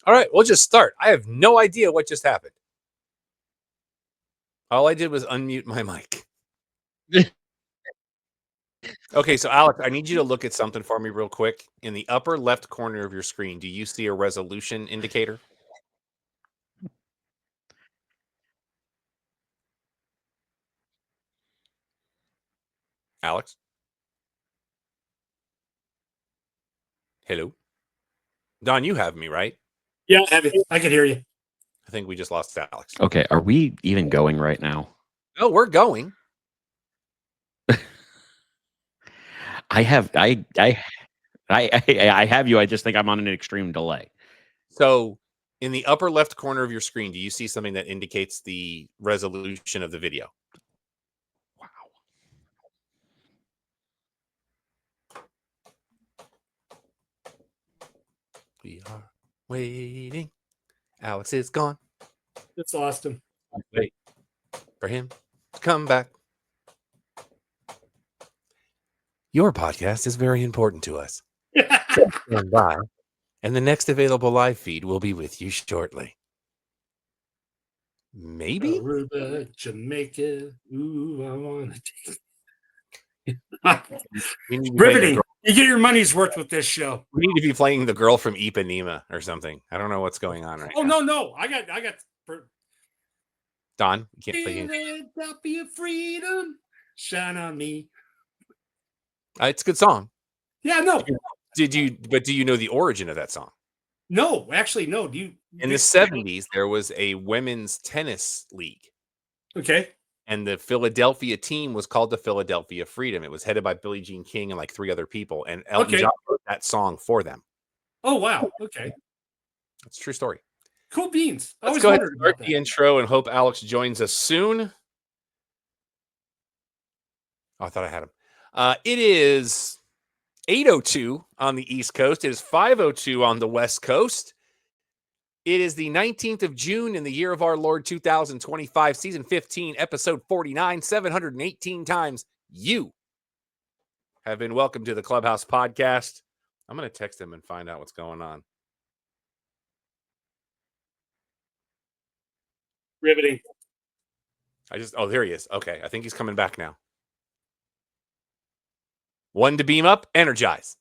All right, we'll just start. I have no idea what just happened. All I did was unmute my mic. Okay, so Alex, I need you to look at something for me real quick. In the upper left corner of your screen, do you see a resolution indicator? Alex? Hello? Don, you have me, right? Yeah, I can hear you. I think we just lost Alex. Okay, are we even going right now? Oh, we're going. I have you. I just think I'm on an extreme delay. So in the upper left corner of your screen, do you see something that indicates the resolution of the video? Wow. We are waiting. Alex is gone. Just lost him. Wait for him to come back. Your podcast is very important to us. Stand by, and the next available live feed will be with you shortly. Maybe? Aruba, Jamaica. Ooh, I want to take riveting. You get your money's worth with this show. We need to be playing the girl from Ipanema or something. I don't know what's going on right now. No. I got Don, you can't play Philadelphia freedom, shine on me. It's a good song. Yeah, no. Do you know the origin of that song? No, actually, no. In the 70s, there was a women's tennis league. Okay. And the Philadelphia team was called the Philadelphia Freedom. It was headed by Billie Jean King and like 3 other people. And Elton John wrote that song for them. Oh, wow. Okay. That's a true story. Cool beans. Let's go ahead and start the intro and hope Alex joins us soon. Oh, I thought I had him. It is 8:02 on the East Coast. It is 5:02 on the West Coast. It is the 19th of June in the year of our Lord 2025, season 15, episode 49, 718 times. You have been welcome to the Clubhouse Podcast. I'm going to text him and find out what's going on. Riveting. There he is. Okay, I think he's coming back now. One to beam up, energize.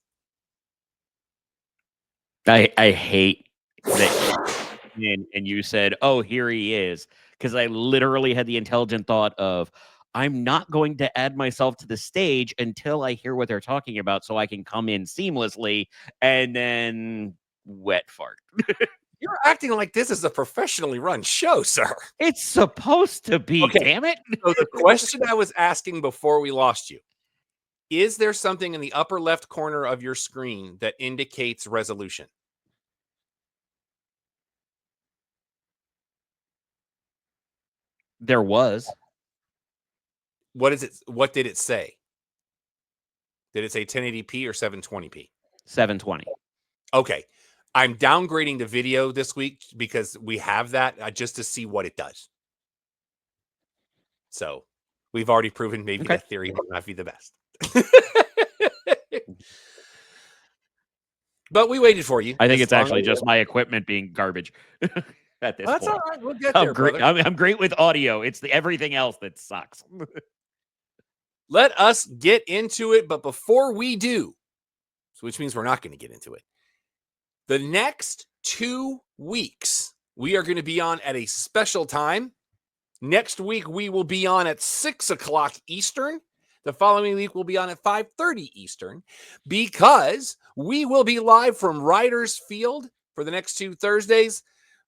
I hate that. And you said, "Oh, here he is," because I literally had the intelligent thought of, I'm not going to add myself to the stage until I hear what they're talking about, so I can come in seamlessly, and then wet fart. You're acting like this is a professionally run show, sir. It's supposed to be, okay. Damn it. So the question I was asking before we lost you, is there something in the upper left corner of your screen that indicates resolution? There was. What is it? What did it say? Did it say 1080p or 720p? 720. Okay. I'm downgrading the video this week because we have that just to see what it does. So we've already proven maybe that theory might not be the best. But we waited for you. I think it's actually just my equipment being garbage at this point. That's all right. We'll get there, brother. I'm great with audio. It's the everything else that sucks. Let us get into it. But before we do, which means we're not going to get into it, the next 2 weeks, we are going to be on at a special time. Next week, we will be on at 6 o'clock Eastern. The following week, we'll be on at 5:30 Eastern because we will be live from Riders Field for the next 2 Thursdays,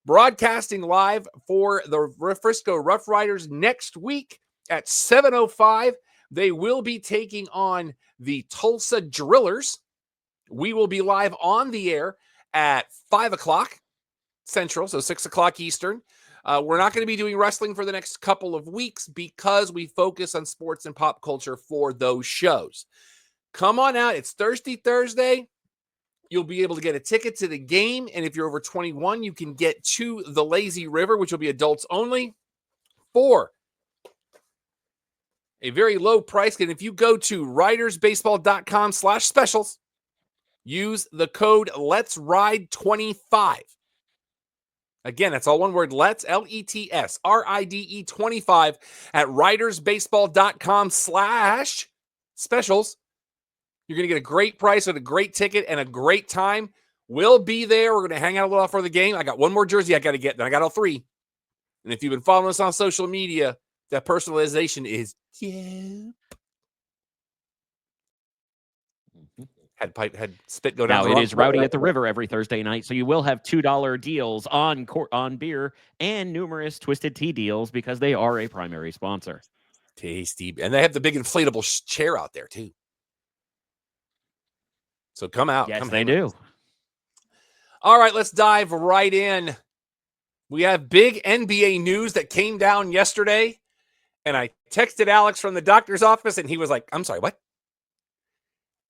broadcasting live for the Frisco Rough Riders next week at 7:05. They will be taking on the Tulsa Drillers. We will be live on the air at 5 o'clock Central, so 6 o'clock Eastern. We're not going to be doing wrestling for the next couple of weeks because we focus on sports and pop culture for those shows. Come on out. It's Thirsty Thursday. You'll be able to get a ticket to the game. And if you're over 21, you can get to the Lazy River, which will be adults only, for a very low price. And if you go to ridersbaseball.com/specials, use the code Let's Ride 25. Again, that's all one word. Let's, LETSRIDE 25 at ridersbaseball.com/specials. You're going to get a great price with a great ticket and a great time. We'll be there. We're going to hang out a little for the game. I got one more jersey I got to get. Then I got all three. And if you've been following us on social media, that personalization is had spit go down. Now, it is Rowdy at the River every Thursday night, so you will have $2 deals on beer and numerous Twisted Tea deals because they are a primary sponsor. Tasty. And they have the big inflatable chair out there, too. So come out. Yes, they do. All right, let's dive right in. We have big NBA news that came down yesterday, and I texted Alex from the doctor's office, and he was like, I'm sorry, what?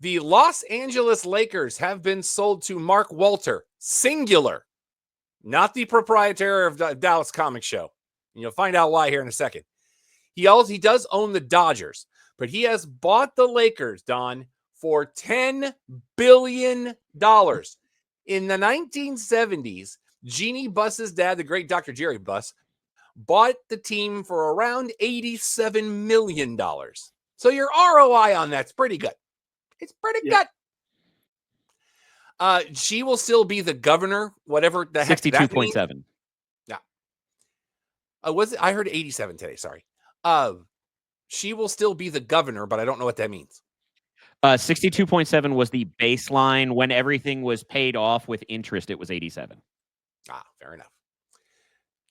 The Los Angeles Lakers have been sold to Mark Walter, singular, not the proprietor of the Dallas Comic Show. And you'll find out why here in a second. He does own the Dodgers, but he has bought the Lakers, Don, for $10 billion. In the 1970s, Jeannie Buss's dad, the great Dr. Jerry Buss, bought the team for around $87 million. So your ROI on that's pretty good. It's pretty good. She will still be the governor, whatever the heck 62.7. Yeah. Was it? I heard 87 today. Sorry. She will still be the governor, but I don't know what that means. 62.7 was the baseline. When everything was paid off with interest, it was 87. Fair enough.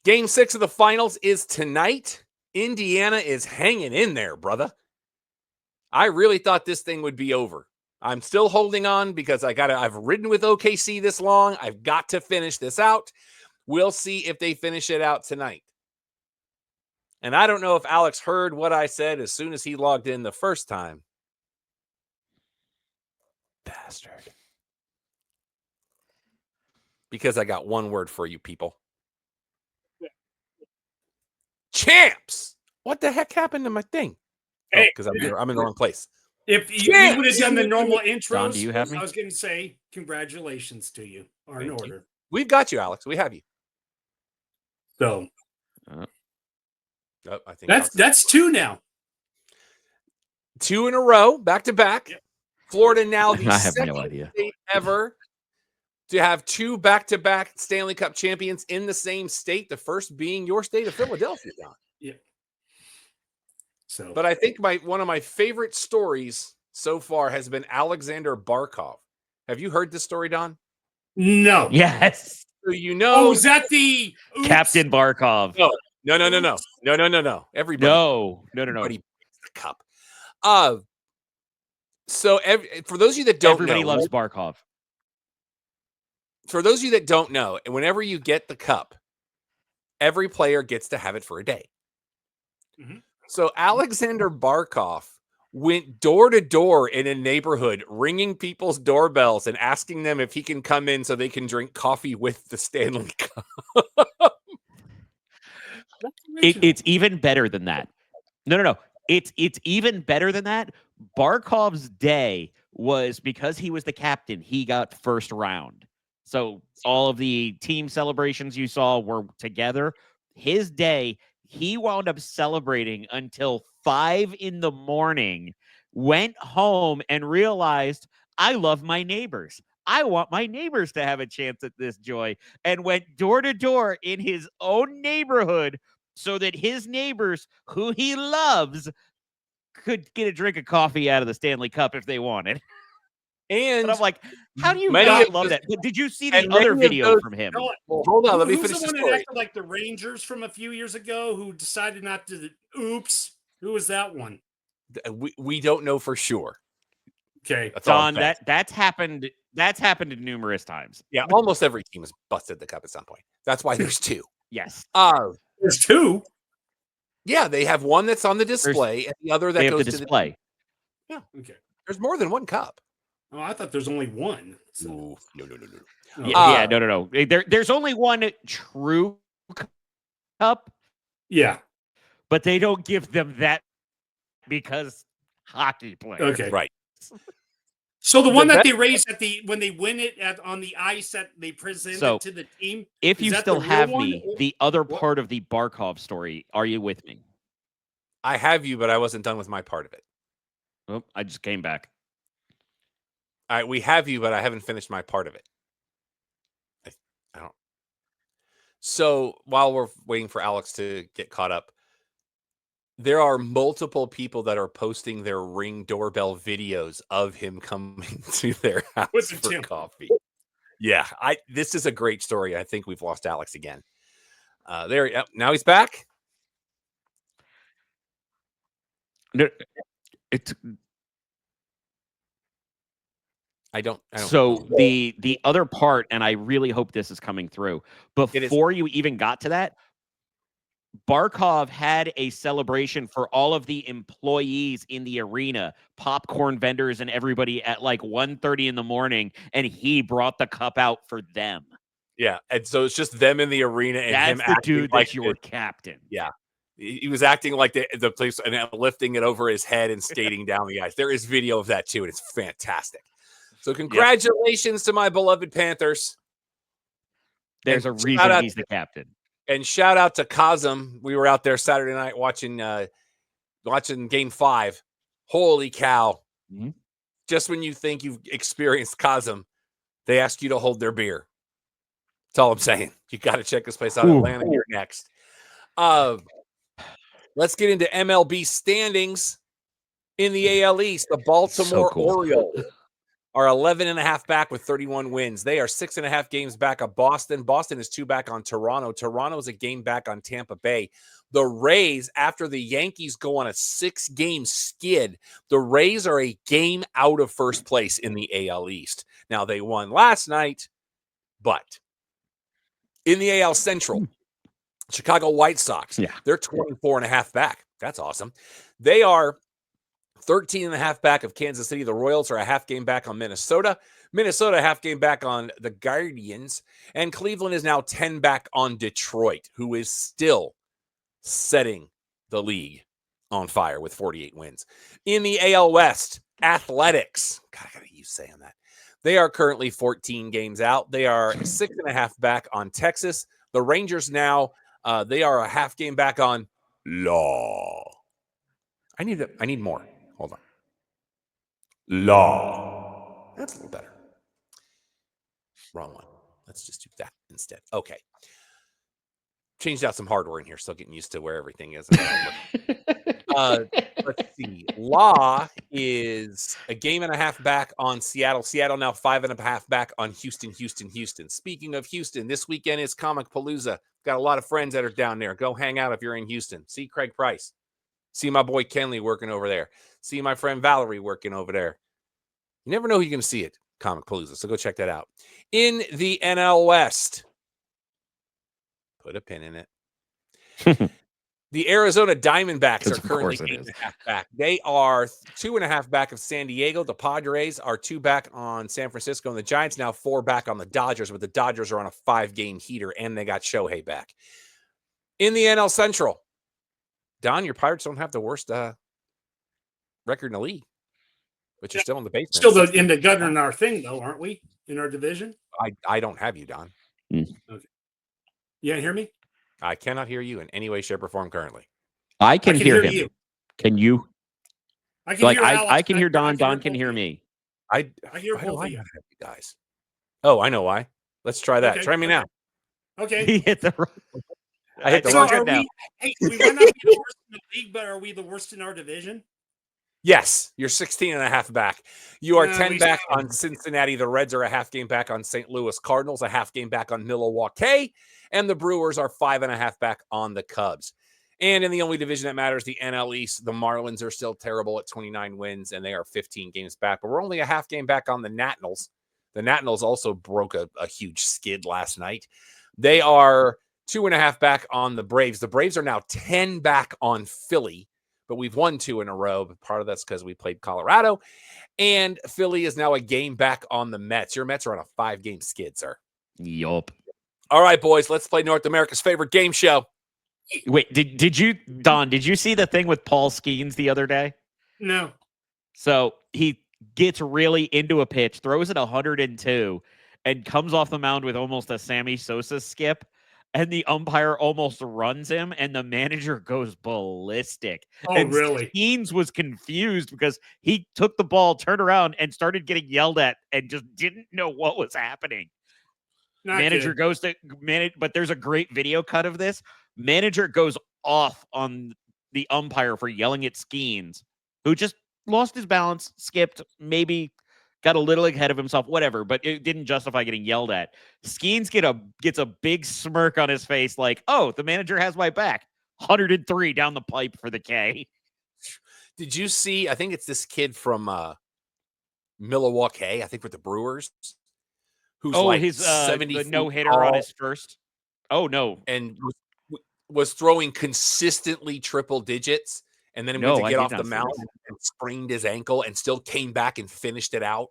Game 6 of the finals is tonight. Indiana is hanging in there, brother. I really thought this thing would be over. I'm still holding on because I've ridden with OKC this long. I've got to finish this out. We'll see if they finish it out tonight. And I don't know if Alex heard what I said as soon as he logged in the first time. Bastard. Because I got one word for you people. Champs! What the heck happened to my thing? Hey, because I'm in the wrong place. If you would have done the normal intros, Don, do you have me? I was going to say congratulations to you. Are in order. We've got you, Alex. We have you. So I think that's two now. 2 in a row, back to back. Yep. Florida now the I have second no idea. state ever to have 2 back-to-back Stanley Cup champions in the same state. The first being your state of Philadelphia, Don. Yeah. So, but I think one of my favorite stories so far has been Alexander Barkov. Have you heard this story, Don? No. Yes. So is that the Captain Barkov? No. Everybody. No. Everybody breaks the cup. So for those of you that don't everybody know, loves Barkov. For those of you that don't know, and whenever you get the cup, every player gets to have it for a day. Mm-hmm. So Alexander Barkov went door to door in a neighborhood, ringing people's doorbells and asking them if he can come in so they can drink coffee with the Stanley Cup. It's even better than that. No. It's even better than that. Barkov's day was because he was the captain. He got first round. So all of the team celebrations you saw were together. His day, he wound up celebrating until 5 a.m, went home and realized, I love my neighbors. I want my neighbors to have a chance at this joy, and went door to door in his own neighborhood so that his neighbors, who he loves, could get a drink of coffee out of the Stanley Cup if they wanted. And I'm like, how do you not love that? Did you see the other video from him? Hold on, let me finish the the one story. that acted like the Rangers from a few years ago who decided not to. Oops, who was that one? We don't know for sure. Okay, Don, that's happened. That's happened numerous times. Yeah, almost every team has busted the cup at some point. That's why there's 2. Yes. There's 2. Yeah, they have one that's on the display and the other that goes to display. Yeah. Okay. There's more than one cup. Oh, I thought there's only one. So. No. No. There's only one true cup. Yeah. But they don't give them that because hockey players. Okay. Right. So the one that they raise when they win it on the ice that they present it to the team. If you still have me, the other part of the Barkov story, are you with me? I have you, but I wasn't done with my part of it. Oh, I just came back. All right, we have you, but I haven't finished my part of it. I don't. So while we're waiting for Alex to get caught up, there are multiple people that are posting their Ring doorbell videos of him coming to their house for coffee. Yeah, this is a great story. I think we've lost Alex again. Now he's back. No, it's I don't. So the other part, and I really hope this is coming through. Before you even got to that, Barkov had a celebration for all of the employees in the arena, popcorn vendors and everybody at like 1:30 in the morning, and he brought the cup out for them. Yeah, and so it's just them in the arena and that's him the acting dude like that's your captain. Yeah. He was acting like the place and lifting it over his head and skating down the ice. There is video of that too, and it's fantastic. So congratulations to my beloved Panthers. There's a reason he's the captain. And shout out to Cosm. We were out there Saturday night watching Game 5. Holy cow. Mm-hmm. Just when you think you've experienced Cosm, they ask you to hold their beer. That's all I'm saying. You got to check this place out. Atlanta, you're next. Let's get into MLB standings in the AL East. The Baltimore Orioles are 11.5 back with 31 wins. They are 6.5 games back of Boston. Boston is 2 back on Toronto. Toronto is a game back on Tampa Bay. The Rays, after the Yankees go on a 6-game skid, the Rays are a game out of first place in the AL East. Now, they won last night, but in the AL Central, Chicago White Sox, they're 24.5 back. That's awesome. They are 13.5 back of Kansas City. The Royals are a half game back on Minnesota. Minnesota a half game back on the Guardians. And Cleveland is now 10 back on Detroit, who is still setting the league on fire with 48 wins. In the AL West, Athletics. God, I got to use saying that. They are currently 14 games out. They are 6.5 back on Texas. The Rangers now, they are a half game back on Law. I need more. Hold on. Law. That's a little better. Wrong one. Let's just do that instead. Okay. Changed out some hardware in here, still getting used to where everything is. Let's see. Law is a game and a half back on Seattle. Seattle now 5.5 back on Houston. Speaking of Houston, this weekend is Comic Palooza. Got a lot of friends that are down there. Go hang out if you're in Houston. See Craig Price. See my boy Kenley working over there. See my friend Valerie working over there. You never know who you're going to see at Comic Palooza, so go check that out. In the NL West, put a pin in it. The Arizona Diamondbacks are currently 8.5 back. They are 2.5 back of San Diego. The Padres are 2 back on San Francisco, and the Giants now 4 back on the Dodgers, but the Dodgers are on a 5-game heater, and they got Shohei back. In the NL Central, Don, your Pirates don't have the worst record in the league, but you're still in the basement. Still in the gutter in our thing, though, aren't we? In our division? I don't have you, Don. Okay. You can't hear me? I cannot hear you in any way, shape, or form currently. I can hear him. You. Can you? I can hear Alex. I can hear Don. Don can hear me. I hear both of you guys. Oh, I know why. Let's try that. Okay. Try me now. Okay. He hit the wrong. I hit the wrong button now. Hey, we might not be the worst in the league, but are we the worst in our division? Yes, you're 16.5 back. You are 10 back on Cincinnati. The Reds are a half game back on St. Louis Cardinals, a half game back on Milwaukee, and the Brewers are 5.5 back on the Cubs. And in the only division that matters, the NL East, the Marlins are still terrible at 29 wins, and they are 15 games back. But we're only a half game back on the Nationals. The Nationals also broke a huge skid last night. They are 2.5 back on the Braves. The Braves are now 10 back on Philly, but we've won 2 in a row. But part of that's because we played Colorado. And Philly is now a game back on the Mets. Your Mets are on a 5-game skid, sir. Yup. All right, boys, let's play North America's favorite game show. Wait, did you, Don, did you see the thing with Paul Skeens the other day? No. So he gets really into a pitch, throws it 102, and comes off the mound with almost a Sammy Sosa skip. And the umpire almost runs him, and the manager goes ballistic. Oh, and really? Skeens was confused because he took the ball, turned around, and started getting yelled at and just didn't know what was happening. Manager goes to manage, but there's a great video cut of this. Manager goes off on the umpire for yelling at Skeens, who just lost his balance, skipped, maybe got a little ahead of himself, whatever, but it didn't justify getting yelled at. Skeens gets a big smirk on his face, like, oh, the manager has my back. 103 down the pipe for the K. Did you see? I think it's this kid from Milwaukee. I think with the Brewers. Who's like his 70 the feet no hitter tall on his first. Oh no, and was throwing consistently triple digits. And then he went to get off the mound and sprained his ankle and still came back and finished it out.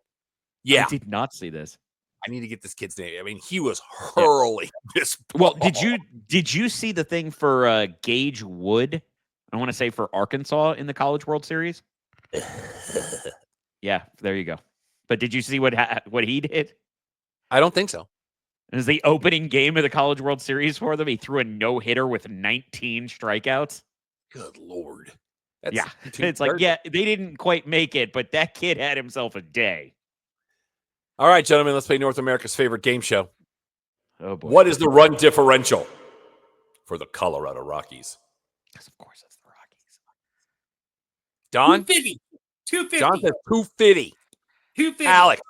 Yeah. I did not see this. I need to get this kid's name. I mean, he was hurling this ball. Well, did you see the thing for Gage Wood? I want to say for Arkansas in the College World Series. Yeah, there you go. But did you see what he did? I don't think so. It was the opening game of the College World Series for them. He threw a no-hitter with 19 strikeouts. Good Lord. It's like, yeah, they didn't quite make it, but that kid had himself a day. All right, gentlemen, let's play North America's favorite game show. Oh, boy. What is the run differential for the Colorado Rockies? Because, of course, it's the Rockies. Don? 250. John says 250. 250. Alex.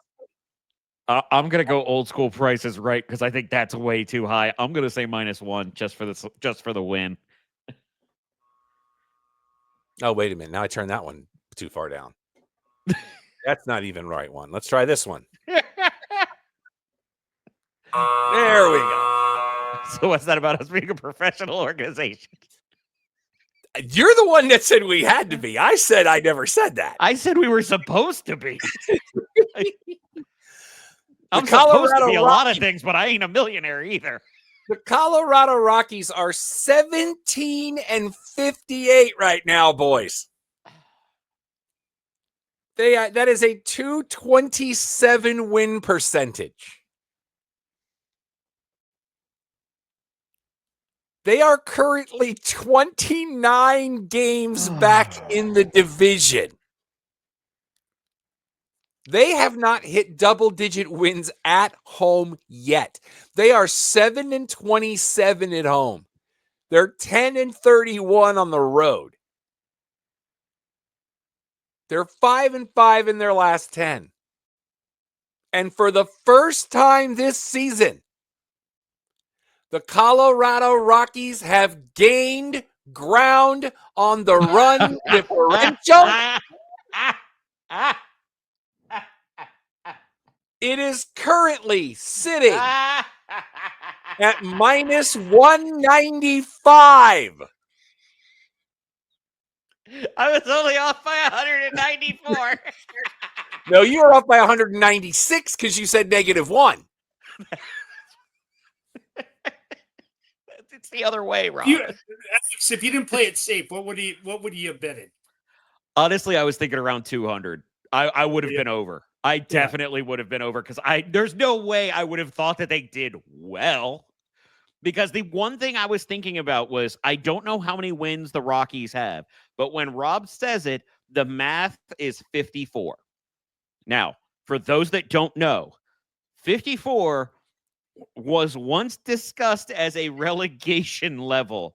I'm going to go old school prices right because I think that's way too high. I'm going to say -1 just for the win. Oh, wait a minute. Now I turned that one too far down. That's not even right one. Let's try this one. There we go. So what's that about us being a professional organization? You're the one that said we had to be. I said I never said that. I said we were supposed to be. I'm Colorado supposed to be a lot of Rockies. things, but I ain't a millionaire either. The Colorado Rockies are 17-58 right now, boys. That is a .227 win percentage. They are currently 29 games back in the division. They have not hit double-digit wins at home yet. They are 7-27 at home. They're 10-31 on the road. They're 5-5 in their last 10. And for the first time this season, the Colorado Rockies have gained ground on the run differential. It is currently sitting at -195. I was only off by 194. No, you were off by 196 because you said -1. It's the other way, Rob. Alex, if you didn't play it safe, what would you have betted? Honestly, I was thinking around 200. I would have been over. I definitely would have been over because there's no way I would have thought that they did well. Because the one thing I was thinking about was I don't know how many wins the Rockies have, but when Rob says it, the math is 54. Now, for those that don't know, 54 was once discussed as a relegation level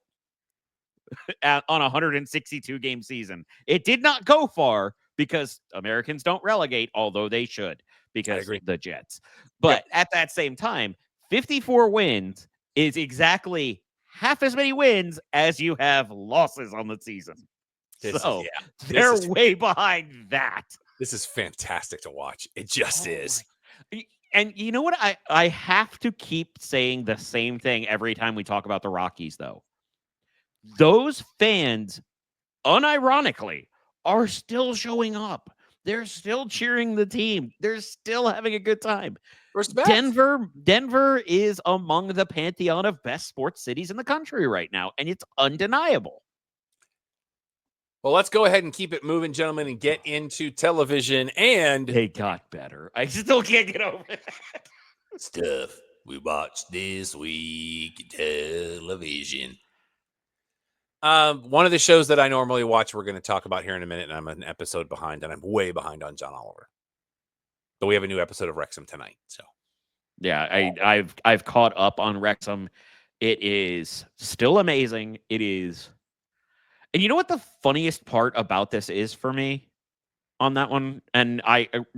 on a 162 game season. It did not go far because Americans don't relegate, although they should because the Jets. But at that same time, 54 wins is exactly half as many wins as you have losses on the season. They're way behind that. This is fantastic to watch. It just is. And you know what? I have to keep saying the same thing every time we talk about the Rockies, though. Those fans, unironically, are still showing up. They're still cheering the team. They're still having a good time. Respect. Denver is among the pantheon of best sports cities in the country right now, and it's undeniable. Well, let's go ahead and keep it moving, gentlemen, and get into television. And They got better. I still can't get over it. Stuff we watched this week television. One of the shows that I normally watch, we're going to talk about here in a minute, and I'm an episode behind, and I'm way behind on John Oliver. But we have a new episode of Wrexham tonight. So yeah, I've caught up on Wrexham. It is still amazing. It is. And you know what the funniest part about this is for me on that one? And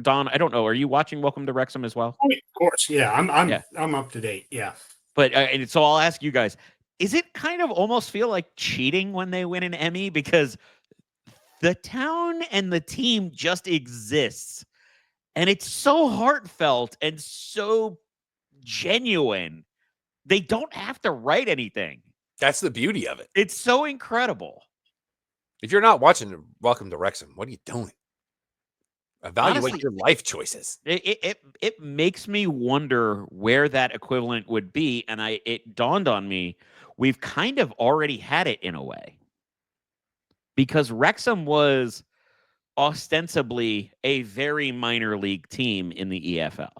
Don, I don't know. Are you watching Welcome to Wrexham as well? Of course, yeah. I'm up to date. Yeah. But and so I'll ask you guys: is it kind of almost feel like cheating when they win an Emmy because the town and the team just exists, and it's so heartfelt and so genuine. They don't have to write anything. that's the beauty of it. It's so incredible. If you're not watching Welcome to Wrexham, what are you doing? Evaluate Honestly, your life choices. It makes me wonder where that equivalent would be, and it dawned on me we've kind of already had it in a way, because Wrexham was ostensibly a very minor league team in the EFL.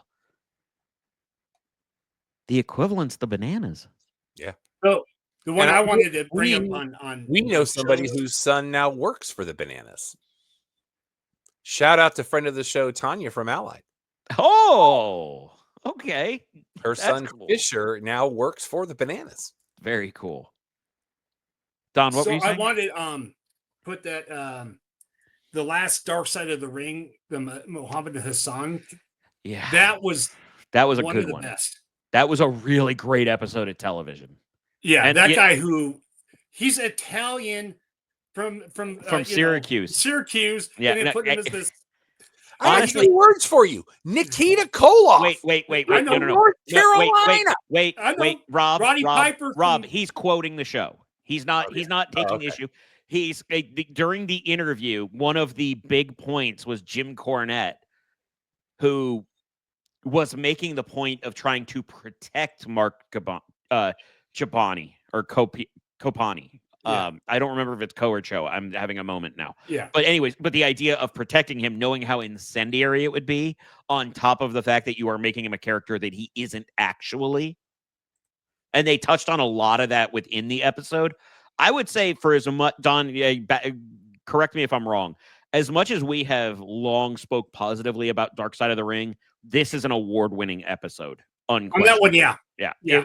The equivalent's the Bananas. Yeah. So the one And I wanted to bring we- up on We know the somebody show- whose son now works for the Bananas. Shout out to friend of the show, Tanya from Allied. Oh, okay. Her That's son cool. Fisher now works for the Bananas. Very cool. Don, what so were you I saying? wanted put that the last Dark Side of the Ring, the Muhammad Hassan. Yeah, That was a one good of the one. best. That was a really great episode of television. Yeah, And that yeah- guy he's Italian from Syracuse. Syracuse. Yeah, and they no, put him as this. I have Honestly- 2 words for you. Nikita Koloff. Wait. I know, No. North No, Carolina. Wait. I know. Rob, Roddy Piper Rob, from- he's quoting the show. He's not taking okay. issue. He's during the interview, one of the big points was Jim Cornette, who was making the point of trying to protect Mark Chapani or Copani. Yeah. I don't remember if it's Co or Cho. I'm having a moment now. Yeah. But anyways, the idea of protecting him, knowing how incendiary it would be, on top of the fact that you are making him a character that he isn't actually. And they touched on a lot of that within the episode. I would say for as much, Don, correct me if I'm wrong, as much as we have long spoke positively about Dark Side of the Ring, this is an award-winning episode. On that one, yeah. Yeah. Yeah.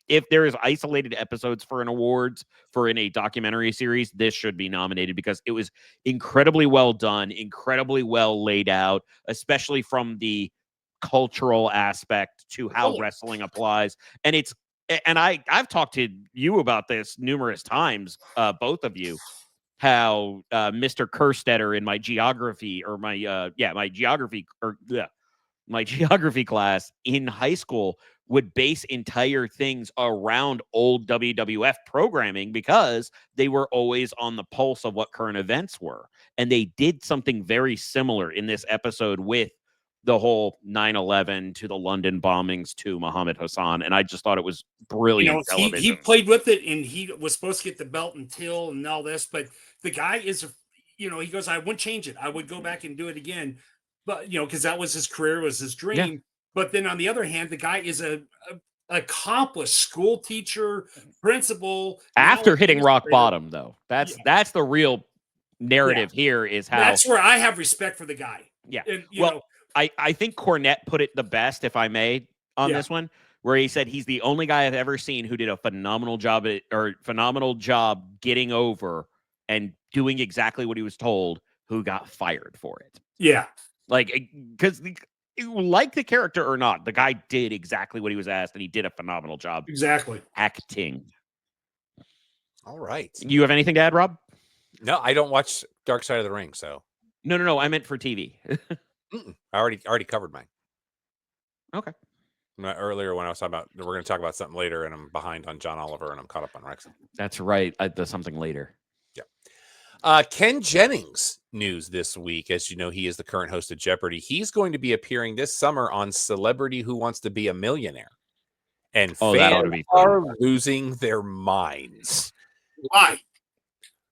If there is isolated episodes for an awards for in a documentary series, this should be nominated because it was incredibly well done, incredibly well laid out, especially from the cultural aspect to how wrestling applies. And I've talked to you about this numerous times, both of you, how Mr. Kerstetter in my geography or my geography class in high school would base entire things around old WWF programming because they were always on the pulse of what current events were. And they did something very similar in this episode with the whole 9/11 to the London bombings to Muhammad Hassan. And I just thought it was brilliant television. He played with it and he was supposed to get the belt until and all this, but the guy is, he goes, I wouldn't change it. I would go back and do it again. But, because that was his career, was his dream. Yeah. But then on the other hand, the guy is a accomplished school teacher, principal. After hitting rock administrator. bottom, though, that's the real narrative here is how That's where I have respect for the guy. Yeah. And, I think Cornette put it the best, if I may, on this one, where he said he's the only guy I've ever seen who did a phenomenal job getting over and doing exactly what he was told, who got fired for it. Yeah. Like, because like the character or not, the guy did exactly what he was asked, and he did a phenomenal job. Exactly. Acting. All right. You have anything to add, Rob? No, I don't watch Dark Side of the Ring, so No. I meant for TV. I already covered mine. Okay. Earlier when I was talking about, we're going to talk about something later, and I'm behind on John Oliver, and I'm caught up on Wrexham. That's right. There's something later. Yeah. Ken Jennings news this week. As you know, he is the current host of Jeopardy. He's going to be appearing this summer on Celebrity Who Wants to Be a Millionaire. And that ought to fans be are losing their minds. Why?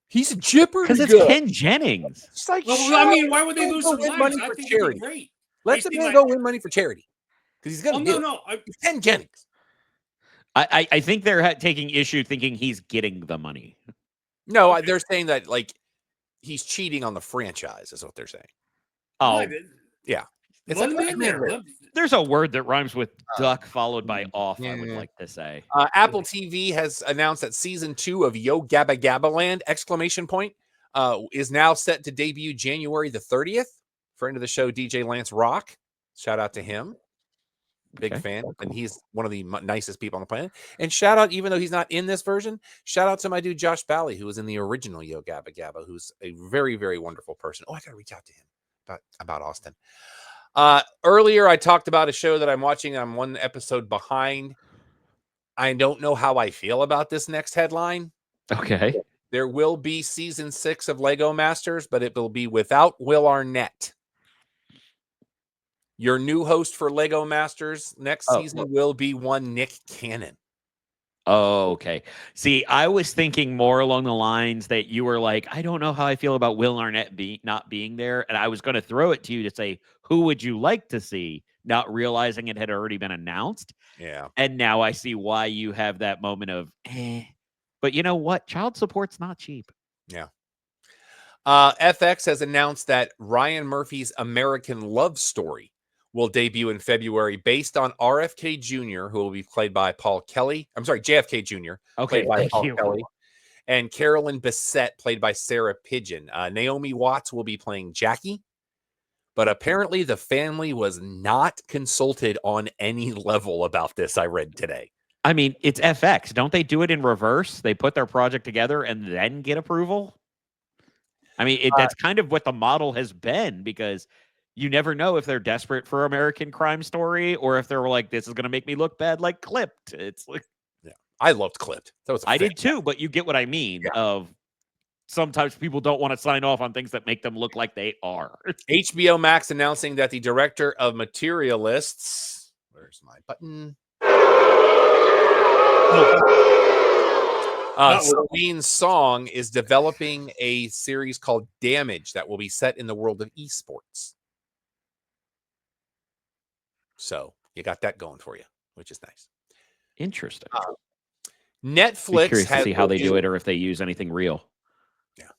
He's a Jeopardy Because it's guy. Ken Jennings. It's like, Well, shut I up. mean, why would they Let lose him some go win lives? money I for think it'd charity. be great. Let the man go win money for charity because he's going to do it. No. He's Ken Jennings. I think they're taking issue thinking he's getting the money. No, Okay. they're saying that like he's cheating on the franchise is what they're saying. Oh, yeah. It's Let like, him let in the man there. live. there's a word that rhymes with duck followed by off, I would yeah. like to say. Apple TV has announced that season 2 of Yo Gabba Gabba Land! Is now set to debut January the 30th. Friend of the show, DJ Lance Rock. Shout out to him. Big fan. Cool. And he's one of the nicest people on the planet. And shout out, even though he's not in this version, shout out to my dude Josh Bally, who was in the original Yo Gabba Gabba, who's a very, very wonderful person. Oh, I got to reach out to him about Austin. Earlier, I talked about a show that I'm watching. I'm one episode behind. I don't know how I feel about this next headline. Okay. There will be season 6 of Lego Masters, but it will be without Will Arnett. Your new host for Lego Masters next season will be one Nick Cannon. Oh, okay. See, I was thinking more along the lines that you were like, I don't know how I feel about Will Arnett not being there. And I was going to throw it to you to say, who would you like to see? Not realizing it had already been announced. Yeah. And now I see why you have that moment of, But you know what? Child support's not cheap. Yeah. FX has announced that Ryan Murphy's American Love Story will debut in February based on RFK Jr., who will be played by Paul Kelly. I'm sorry, JFK Jr., Okay, played by thank Paul you. Kelly. And Carolyn Bessette, played by Sarah Pigeon. Naomi Watts will be playing Jackie. But apparently the family was not consulted on any level about this, I read today. I mean, it's FX. Don't they do it in reverse? They put their project together and then get approval? I mean, that's kind of what the model has been, because you never know if they're desperate for American Crime Story or if they're like, this is going to make me look bad like Clipped. It's like, yeah, I loved Clipped. That was I did too, but you get what I mean. Yeah. Of sometimes people don't want to sign off on things that make them look like they are. HBO Max announcing that the director of Materialists, where's my button? Celine Song is developing a series called Damage that will be set in the world of esports. So you got that going for you, which is nice. Interesting. Netflix Be curious to has see how they do it or if they use anything real. Yeah.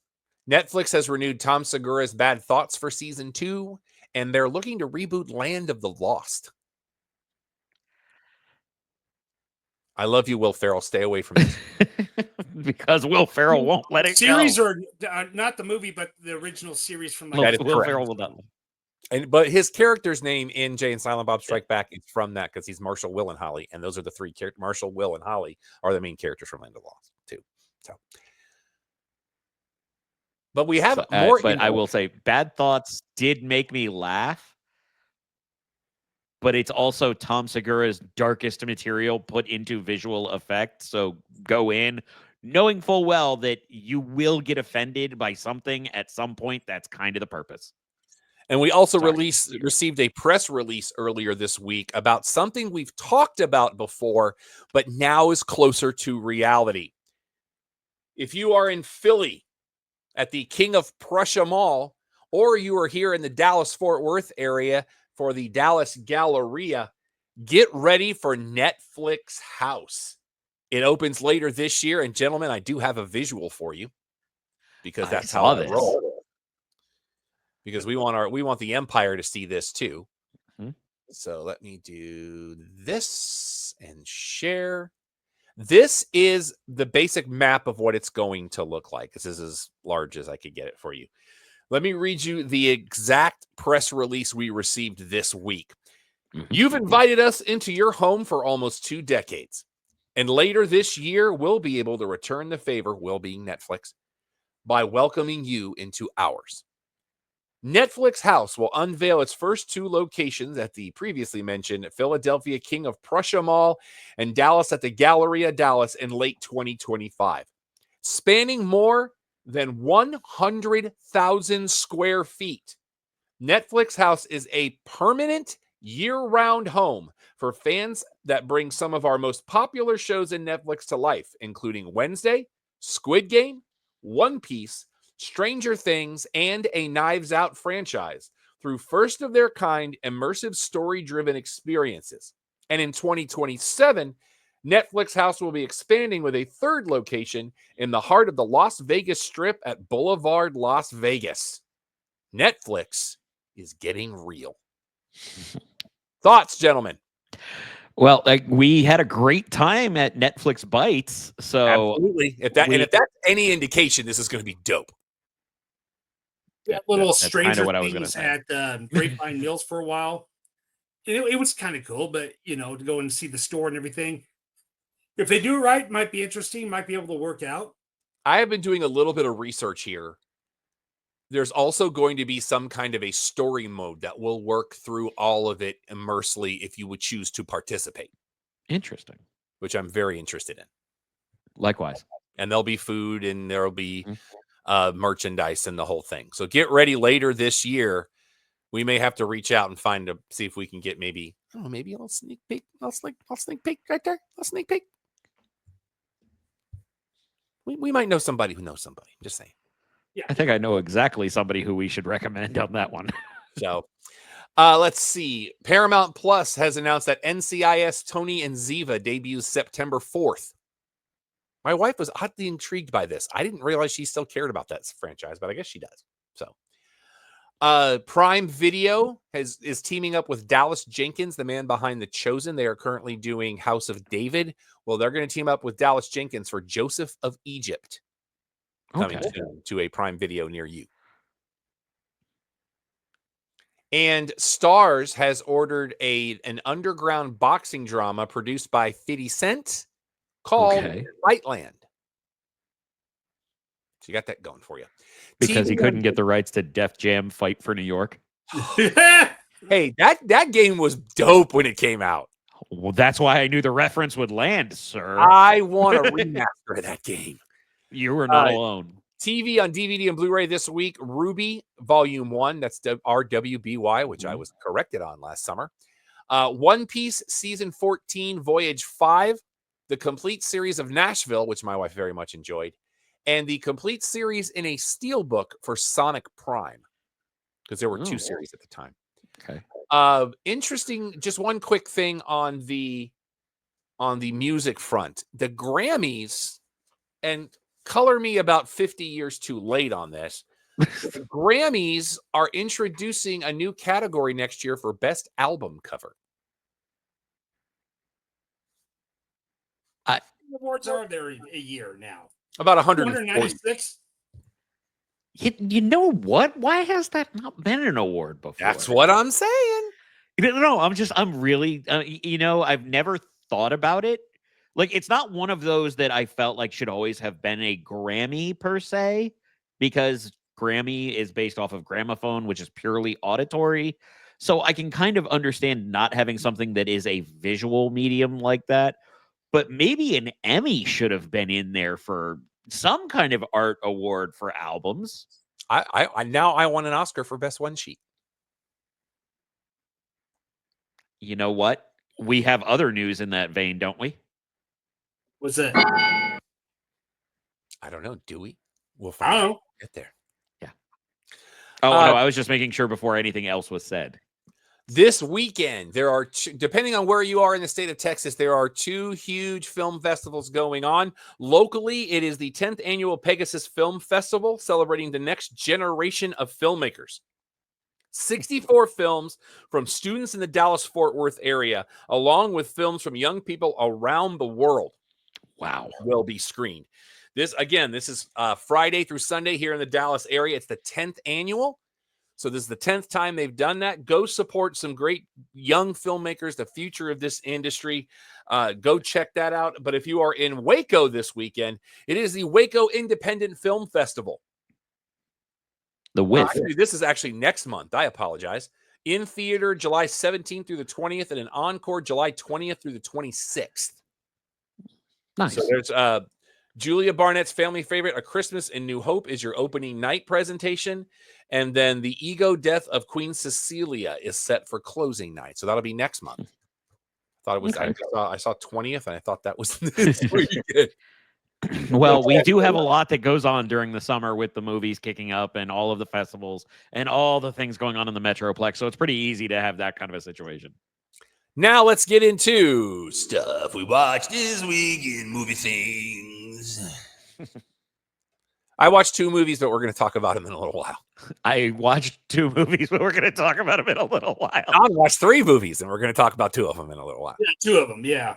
Netflix has renewed Tom Segura's Bad Thoughts for season 2, and they're looking to reboot Land of the Lost. I love you, Will Ferrell. Stay away from this. Because Will Ferrell won't let it Series go. or not the movie, but the original series from That is Will correct. Ferrell will not. But his character's name in Jay and Silent Bob Strike Back is from that, because he's Marshall, Will, and Holly, and those are the three characters. Marshall, Will, and Holly are the main characters from Land of the Lost too. So, but we have more. But I will say, Bad Thoughts did make me laugh. But it's also Tom Segura's darkest material put into visual effect. So go in knowing full well that you will get offended by something at some point. That's kind of the purpose. And we also received a press release earlier this week about something we've talked about before, but now is closer to reality. If you are in Philly at the King of Prussia Mall, or you are here in the Dallas-Fort Worth area for the Dallas Galleria, get ready for Netflix House. It opens later this year, and gentlemen, I do have a visual for you, because that's how I roll. Because we want the Empire to see this too. Mm-hmm. So let me do this and share. This is the basic map of what it's going to look like. This is as large as I could get it for you. Let me read you the exact press release we received this week. You've invited us into your home for almost 2 decades. And later this year, we'll be able to return the favor, will being Netflix, by welcoming you into ours. Netflix House will unveil its first 2 locations at the previously mentioned Philadelphia King of Prussia Mall and Dallas at the Galleria Dallas in late 2025. Spanning more than 100,000 square feet, Netflix House is a permanent year-round home for fans that bring some of our most popular shows in Netflix to life, including Wednesday, Squid Game, One Piece, Stranger Things, and a Knives Out franchise through first-of-their-kind immersive story-driven experiences. And in 2027, Netflix House will be expanding with a third location in the heart of the Las Vegas Strip at Boulevard, Las Vegas. Netflix is getting real. Thoughts, gentlemen? Well, we had a great time at Netflix Bites, so Absolutely. If that's any indication, this is going to be dope. That little that's Stranger kinda what I was gonna Things say. at Grapevine Mills for a while. It was kind of cool, but to go and see the store and everything. If they do it right, might be interesting, might be able to work out. I have been doing a little bit of research here. There's also going to be some kind of a story mode that will work through all of it immersely if you would choose to participate, Interesting. which I'm very interested in. Likewise. And there'll be food and there'll be Mhm. merchandise and the whole thing. So get ready later this year. We may have to reach out and see if we can get maybe a little sneak peek. I'll sneak peek right there. I'll sneak peek. We might know somebody who knows somebody. I'm just saying. Yeah. I think I know exactly somebody who we should recommend on that one. So let's see. Paramount Plus has announced that NCIS Tony and Ziva debuts September 4th. My wife was oddly intrigued by this. I didn't realize she still cared about that franchise, but I guess she does. So Prime Video is teaming up with Dallas Jenkins, the man behind The Chosen. They are currently doing House of David. Well, they're going to team up with Dallas Jenkins for Joseph of Egypt, coming soon to a Prime Video near you. And Starz has ordered an underground boxing drama produced by 50 Cent called Fightland. So you got that going for you. Because he couldn't get the rights to Def Jam Fight for New York. Hey, that game was dope when it came out. Well, that's why I knew the reference would land, sir. I want a remaster of that game. You were not alone. TV on DVD and Blu-ray this week, Ruby Volume 1, that's RWBY, which I was corrected on last summer. One Piece Season 14, Voyage 5, the complete series of Nashville, which my wife very much enjoyed, and the complete series in a steelbook for Sonic Prime, because there were two series at the time. Okay. Interesting, just one quick thing on the music front. The Grammys, and color me about 50 years too late on this, the Grammys are introducing a new category next year for Best Album Cover. Awards are there a year now. About 140. 196. You know what? Why has that not been an award before? That's what I'm saying. No, I'm really, I've never thought about it. Like, it's not one of those that I felt like should always have been a Grammy per se, because Grammy is based off of gramophone, which is purely auditory. So I can kind of understand not having something that is a visual medium like that. But maybe an Emmy should have been in there for some kind of art award for albums. I now I want an Oscar for Best One Sheet. You know what? We have other news in that vein, don't we? What's that? I don't know. Do we? We'll find out. Get there. Yeah. Oh, no, I was just making sure before anything else was said. This weekend, there are, depending on where you are in the state of Texas, there are two huge film festivals going on. Locally, it is the 10th annual Pegasus Film Festival, celebrating the next generation of filmmakers. 64 films from students in the Dallas-Fort Worth area, along with films from young people around the world. Wow. Will be screened. This is Friday through Sunday here in the Dallas area. It's the 10th annual. So this is the 10th time they've done that. Go support some great young filmmakers, the future of this industry. Go check that out. But if you are in Waco this weekend, it is the Waco Independent Film Festival. This is actually next month. I apologize. In theater, July 17th through the 20th, and an encore July 20th through the 26th. Nice. So there's Julia Barnett's family favorite, A Christmas in New Hope, is your opening night presentation. And then The Ego Death of Queen Cecilia is set for closing night. So that'll be next month. I thought it was, I saw 20th, and I thought that was pretty good. Well, we do have a lot that goes on during the summer with the movies kicking up and all of the festivals and all the things going on in the Metroplex. So it's pretty easy to have that kind of a situation. Now let's get into stuff we watched this week in movie things. I watched 2 movies, but we're going to talk about them in a little while. I watched 2 movies, but we're going to talk about them in a little while. Don watched 3 movies, and we're going to talk about 2 of them in a little while. Yeah, 2 of them, yeah.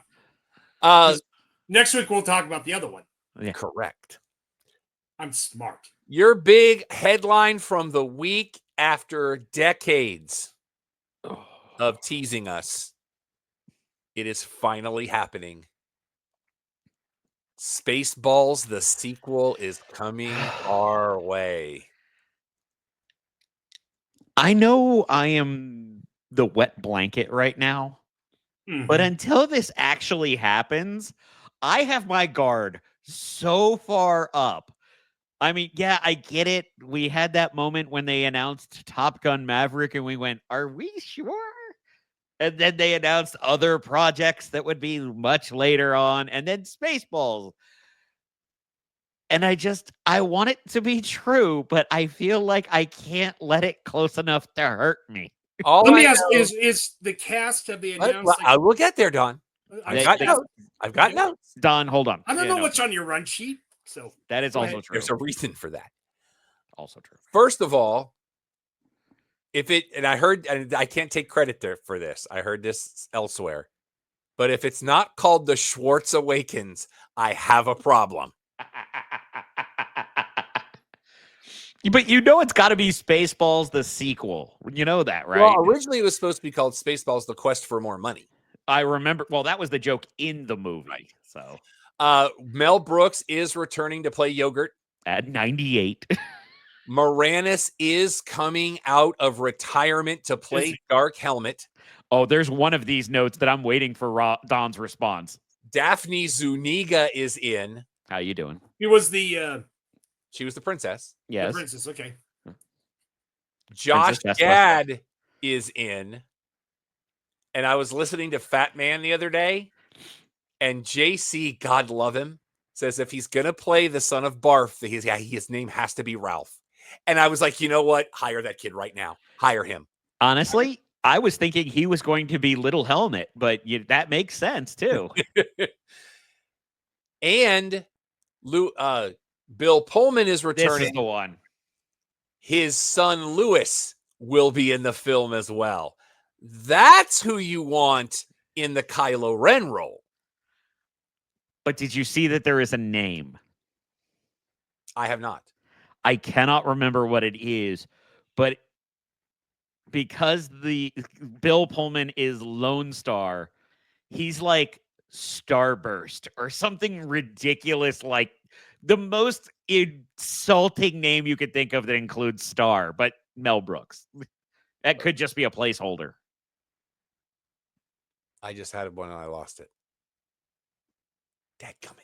Next week, we'll talk about the other one. Yeah. Correct. I'm smart. Your big headline from the week after decades of teasing us. It is finally happening. Spaceballs, the sequel, is coming our way. I know I am the wet blanket right now, but until this actually happens, I have my guard so far up. I mean, yeah, I get it. We had that moment when they announced Top Gun Maverick and we went, are we sure? And then they announced other projects that would be much later on, and then Spaceballs. And I want it to be true, but I feel like I can't let it close enough to hurt me. Let me ask, is the cast have they announced? I will get there, Don. I've got notes. Don, hold on. I don't know what's on your run sheet. So that is also true. There's a reason for that. Also true. First of all, and I can't take credit for this. I heard this elsewhere. But if it's not called The Schwartz Awakens, I have a problem. But it's got to be Spaceballs, the sequel. You know that, right? Well, originally it was supposed to be called Spaceballs, The Quest for More Money. I remember. Well, that was the joke in the movie. Right. So Mel Brooks is returning to play Yogurt. At 98. Moranis is coming out of retirement to play Dark Helmet. Oh, there's one of these notes that I'm waiting for Don's response. Daphne Zuniga is in. How you doing? He was the... She was the princess. Yes. The princess, okay. Josh Gad is in. And I was listening to Fat Man the other day, and JC, God love him, says if he's going to play the son of Barf, his name has to be Ralph. And I was like, you know what? Hire that kid right now. Hire him. Honestly, I was thinking he was going to be Little Helmet, but that makes sense too. And Bill Pullman is returning. This is the one. His son Lewis will be in the film as well. That's who you want in the Kylo Ren role. But did you see that there is a name? I have not. I cannot remember what it is, but because the Bill Pullman is Lone Star, he's like Starburst or something ridiculous, like the most insulting name you could think of that includes Star, but Mel Brooks. That could just be a placeholder. I just had one and I lost it. Dadgummit.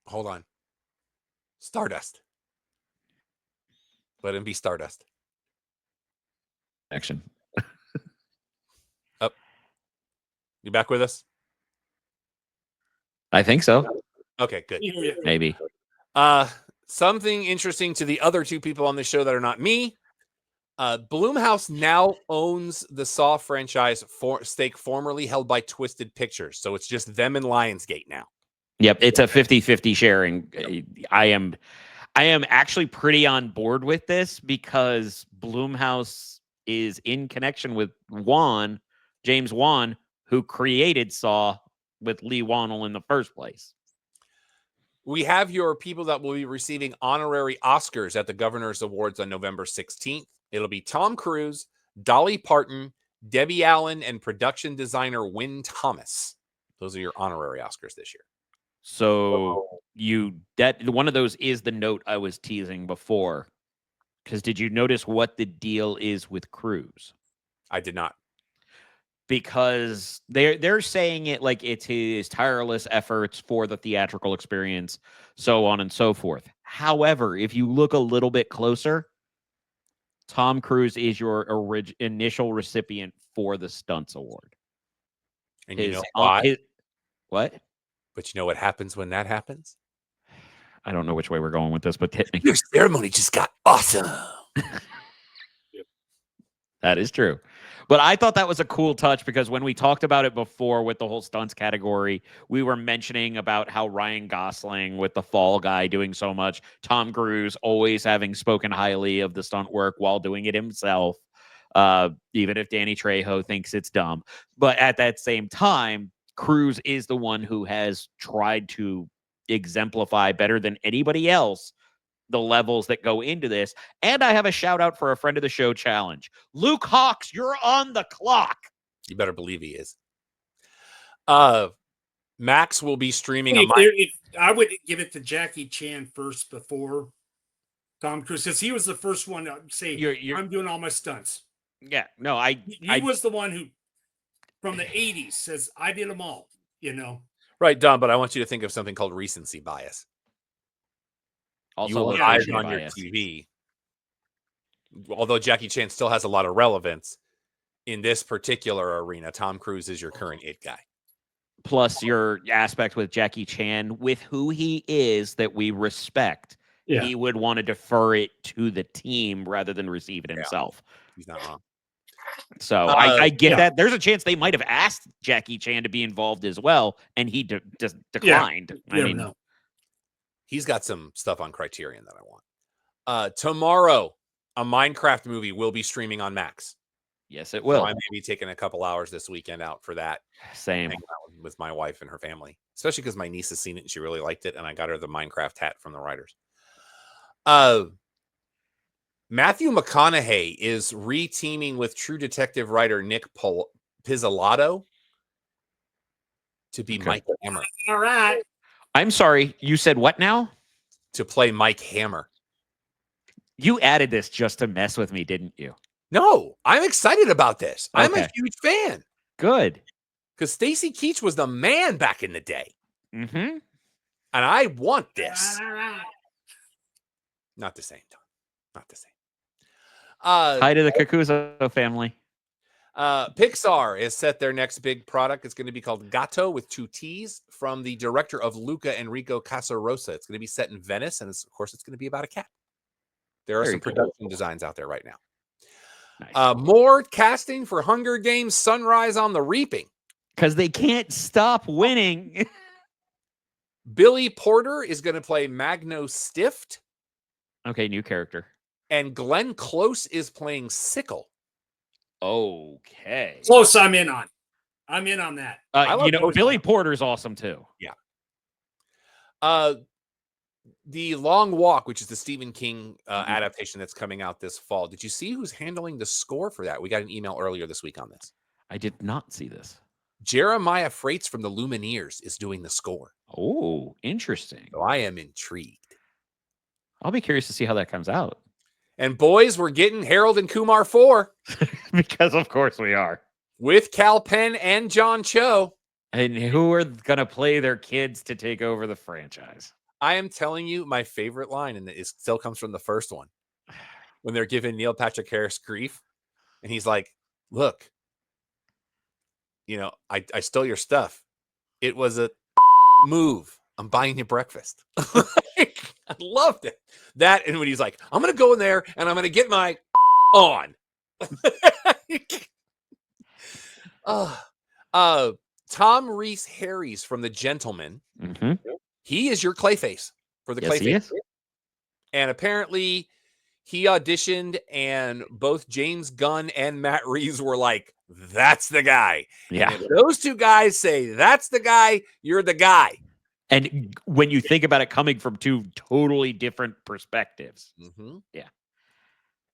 Hold on. Stardust. Let him be Stardust. Action. Up. You back with us? I think so. Okay, good. Maybe. Something interesting to the other 2 people on the show that are not me. Blumhouse now owns the Saw franchise stake formerly held by Twisted Pictures. So it's just them and Lionsgate now. Yep, it's a 50-50 sharing. I am actually pretty on board with this because Blumhouse is in connection with James Wan, who created Saw with Lee Wannell in the first place. We have your people that will be receiving honorary Oscars at the Governor's Awards on November 16th. It'll be Tom Cruise, Dolly Parton, Debbie Allen, and production designer Wynn Thomas. Those are your honorary Oscars this year. So one of those is the note I was teasing before. Because did you notice what the deal is with Cruise? I did not. Because they're saying it like it's his tireless efforts for the theatrical experience, so on and so forth. However, if you look a little bit closer, Tom Cruise is your initial recipient for the Stunts Award. And you know why? What? But you know what happens when that happens? I don't know which way we're going with this, but hit me. Your ceremony just got awesome. That is true. But I thought that was a cool touch because when we talked about it before with the whole stunts category, we were mentioning about how Ryan Gosling with the Fall Guy doing so much, Tom Cruise always having spoken highly of the stunt work while doing it himself, even if Danny Trejo thinks it's dumb. But at that same time, Cruise is the one who has tried to exemplify better than anybody else the levels that go into this. And I have a shout out for a friend of the show challenge. Luke Hawks, you're on the clock. You better believe he is. Max will be streaming. I would give it to Jackie Chan first before Tom Cruise, because he was the first one to say, I'm doing all my stunts. Yeah, no, he was the one who, from the 80s, says, I did them all, you know. Right, Don, but I want you to think of something called recency bias. Also, you eyes on your TV. Although Jackie Chan still has a lot of relevance in this particular arena, Tom Cruise is your current it guy. Plus your aspect with Jackie Chan, with who he is that we respect, he would want to defer it to the team rather than receive it himself. He's not wrong. So I get that. There's a chance they might have asked Jackie Chan to be involved as well, and he just declined. I mean, no. He's got some stuff on Criterion that I want. Tomorrow, a Minecraft movie will be streaming on Max. Yes, it will. So I may be taking a couple hours this weekend out for that. Same. With my wife and her family, especially because my niece has seen it and she really liked it, and I got her the Minecraft hat from the writers. Matthew McConaughey is re-teaming with True Detective writer Nick Pizzolatto to be Mike Hammer. All right. I'm sorry, you said what now? To play Mike Hammer. You added this just to mess with me, didn't you? No, I'm excited about this. Okay. I'm a huge fan. Good. Because Stacy Keach was the man back in the day. Mm-hmm. And I want this. Not the same, Tom. Not the same. Hi to the Kakuzo family. Pixar has set their next big product. It's going to be called Gato with 2 T's from the director of Luca, Enrico Casarosa. It's going to be set in Venice, and of course, it's going to be about a cat. There are some production designs out there right now. Nice. More casting for Hunger Games: Sunrise on the Reaping. Because they can't stop winning. Billy Porter is going to play Magno Stift. Okay, new character. And Glenn Close is playing Sickle. Okay. Close, I'm in on. I'm in on that. Billy Porter's awesome too. Yeah. The Long Walk, which is the Stephen King adaptation that's coming out this fall. Did you see who's handling the score for that? We got an email earlier this week on this. I did not see this. Jeremiah Freites from the Lumineers is doing the score. Oh, interesting. So I am intrigued. I'll be curious to see how that comes out. And boys, we're getting Harold and Kumar 4. Because of course we are. With Cal Penn and John Cho. And who are going to play their kids to take over the franchise? I am telling you, my favorite line, and it still comes from the first one, when they're giving Neil Patrick Harris grief. And he's like, look, I stole your stuff. It was a move. I'm buying you breakfast. I loved it. That, and when he's like, I'm going to go in there and I'm going to get my on. Tom Rhys Harries from The Gentleman. Mm-hmm. He is your Clayface for the Clayface. And apparently he auditioned, and both James Gunn and Matt Reeves were like, that's the guy. Yeah. And if those two guys say, that's the guy, you're the guy. And when you think about it coming from 2 totally different perspectives. Mm-hmm. Yeah.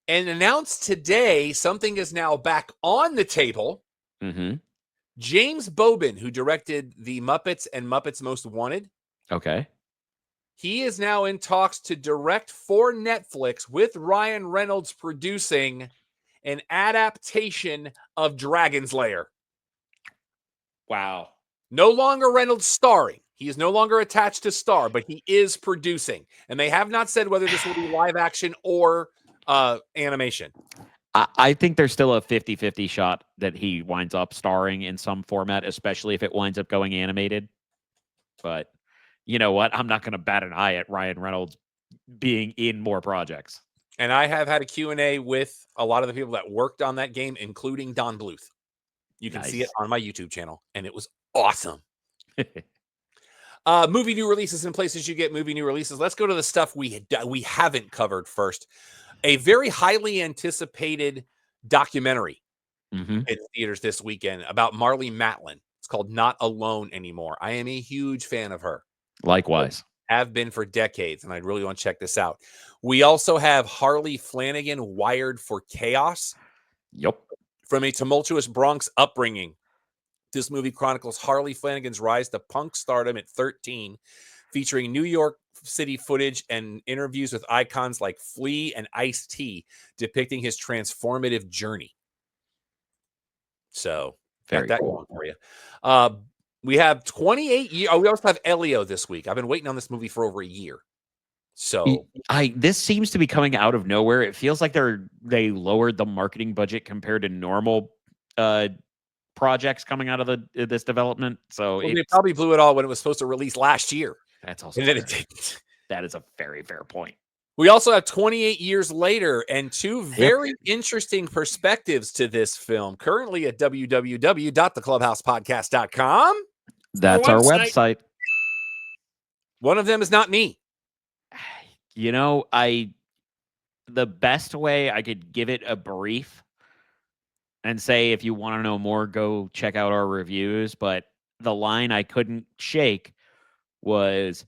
And announced today, something is now back on the table. Mm-hmm. James Bobin, who directed The Muppets and Muppets Most Wanted. Okay. He is now in talks to direct for Netflix with Ryan Reynolds producing an adaptation of Dragon's Lair. Wow. No longer Reynolds starring. He is no longer attached to star, but he is producing. And they have not said whether this will be live action or animation. I think there's still a 50-50 shot that he winds up starring in some format, especially if it winds up going animated. But you know what? I'm not going to bat an eye at Ryan Reynolds being in more projects. And I have had a Q&A with a lot of the people that worked on that game, including Don Bluth. You can see it on my YouTube channel, and it was awesome. Movie new releases and places you get movie new releases. Let's go to the stuff we haven't covered first. A very highly anticipated documentary in theaters this weekend about Marlee Matlin. It's called Not Alone Anymore. I am a huge fan of her. Likewise. Have been for decades, and I really want to check this out. We also have Harley Flanagan, Wired for Chaos. Yep. From a tumultuous Bronx upbringing, this movie chronicles Harley Flanagan's rise to punk stardom at 13, featuring New York City footage and interviews with icons like Flea and Ice-T, depicting his transformative journey. So, very got that cool going for you. We have 28 years. We also have Elio this week. I've been waiting on this movie for over a year. So this seems to be coming out of nowhere. It feels like they lowered the marketing budget compared to normal projects coming out of this development. So they probably blew it all when it was supposed to release last year. That's also and then it didn't. That is a very fair point. We also have 28 years later and two very interesting perspectives to this film. Currently at www.theclubhousepodcast.com. That's our website. One of them is not me. You know, the best way I could give it a brief and say, if you want to know more, go check out our reviews. But the line I couldn't shake was,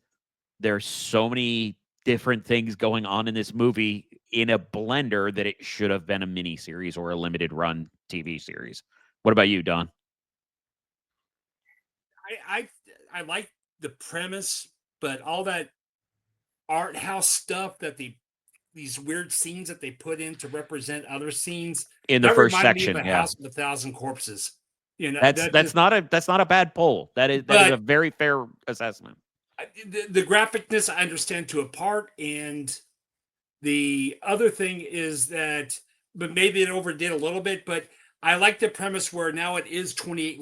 there's so many different things going on in this movie in a blender that it should have been a mini series or a limited run TV series. What about you, Don? I like the premise, but all that art house stuff that these weird scenes that they put in to represent other scenes in the first section, me of a House of 1,000 Corpses. You know, that's not a bad poll. That is a very fair assessment. The graphicness I understand to a part, and the other thing is that, but maybe it overdid a little bit, but I like the premise where now it is 28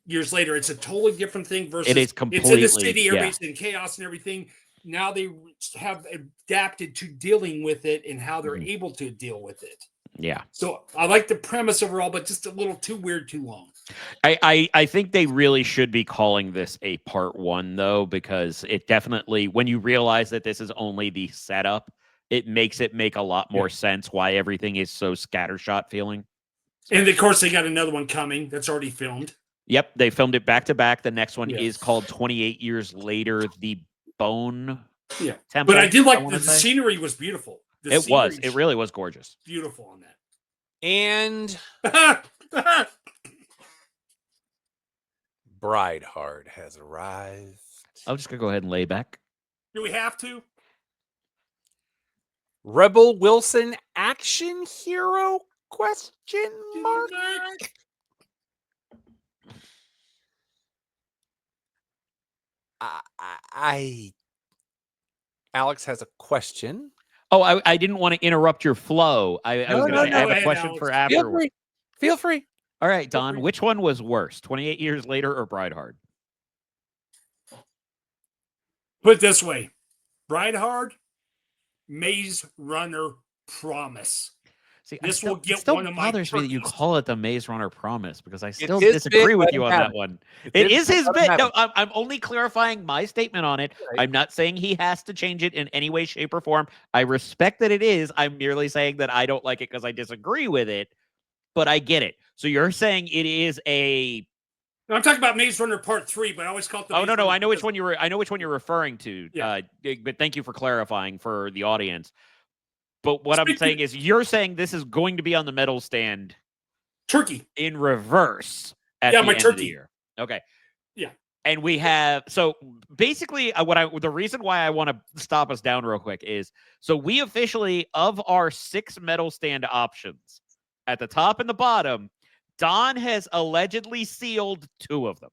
years later. It's a totally different thing versus it is completely, it's in the city, everybody's in chaos and everything. Now they have adapted to dealing with it and how they're able to deal with it. Yeah. So I like the premise overall, but just a little too weird, too long. I think they really should be calling this a part 1, though, because it definitely, when you realize that this is only the setup, it makes it make a lot more sense why everything is so scattershot feeling. And of course, they got another one coming that's already filmed. Yep, they filmed it back to back. The next one is called 28 Years Later, The Bone Temple. But I did like the scenery was beautiful. It really was gorgeous. Beautiful on that. And Brideheart has arrived. I'm just going to go ahead and lay back. Do we have to? Rebel Wilson action hero? Question mark? Alex has a question. Oh, I didn't want to interrupt your flow. I was going to say, I have a question Alex. for afterwards. Feel free. All right, Don, which one was worse, 28 Years Later or Brideheart? Put it this way. Brideheart, Maze Runner Promise. See, this will get still one of my bothers me that you call it the Maze Runner Promise, because I still It's disagree bit, with you on that one. It is his bit. No, happen. I'm only clarifying my statement on it. Right. I'm not saying he has to change it in any way, shape, or form. I respect that it is. I'm merely saying that I don't like it because I disagree with it, but I get it. So you're saying it is a... No, I'm talking about Maze Runner Part 3, but I always call it the Maze no. Runner I know which one you're referring to. Yeah. But thank you for clarifying for the audience. But what I'm saying is, you're saying this is going to be on the medal stand, turkey in reverse at the end of the year. Okay. Yeah. And we have, so basically the reason why I want to stop us down real quick is, so we officially, of our 6 medal stand options at the top and the bottom, Don has allegedly sealed 2 of them.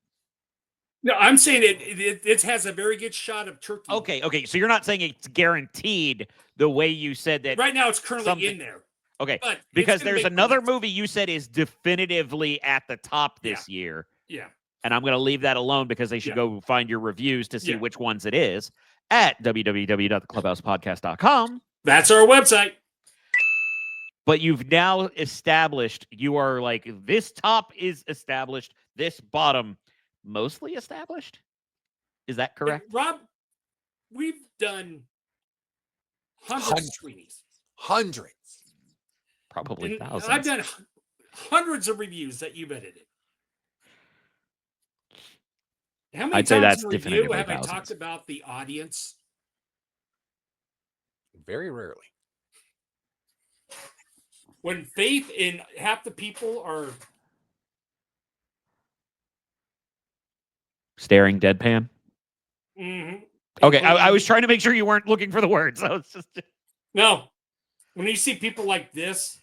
No, I'm saying it has a very good shot of Turkey. Okay. So you're not saying it's guaranteed the way you said that. Right now, it's currently in there. Okay, but because there's another movie you said is definitively at the top this year. Yeah. And I'm going to leave that alone because they should go find your reviews to see which ones it is at www.theclubhousepodcast.com. That's our website. But you've now established, you are like, this top is established, this bottom mostly established. Is that correct? Rob, we've done hundreds of screenings. Hundreds. Probably thousands. I've done hundreds of reviews that you've edited. How many times in review have I talked about the audience? Very rarely. When faith in half the people are staring deadpan. Mm-hmm. Okay, I was trying to make sure you weren't looking for the words. I was just no. When you see people like this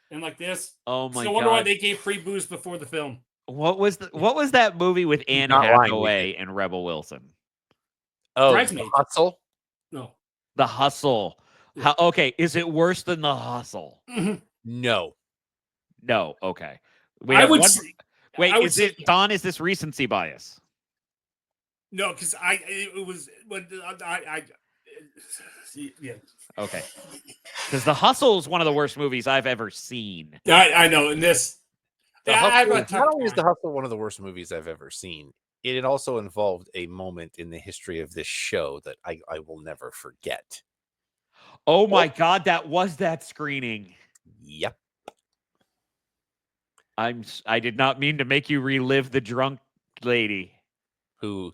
and like this, oh my God! No wonder why they gave free booze before the film. What was that movie with Anne Hathaway and Rebel Wilson? Oh, The Hustle? No. The Hustle. Yeah. Okay, is it worse than The Hustle? Mm-hmm. No. No, okay. Is it Don, is this recency bias? No, because yeah. Okay. Because The Hustle is one of the worst movies I've ever seen. I know, and this not only is The Hustle one of the worst movies I've ever seen, it also involved a moment in the history of this show that I will never forget. Oh my God, that was that screening. Yep. I did not mean to make you relive the drunk lady. Who,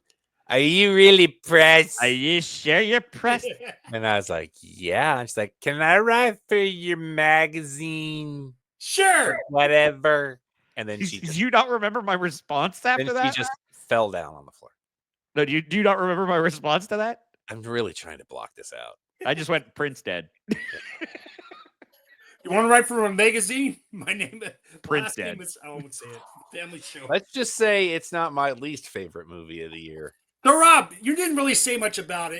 are you really pressed? Are you sure you're pressed? And I was like, yeah. And she's like, can I write for your magazine? Sure. Whatever. And then do you not remember my response after that? She just fell down on the floor. No, do you not remember my response to that? I'm really trying to block this out. I just went Prince dead. You want to write for a magazine? My name is Prince dead. I won't say it. Family Show. Let's just say it's not my least favorite movie of the year. So, Rob, you didn't really say much about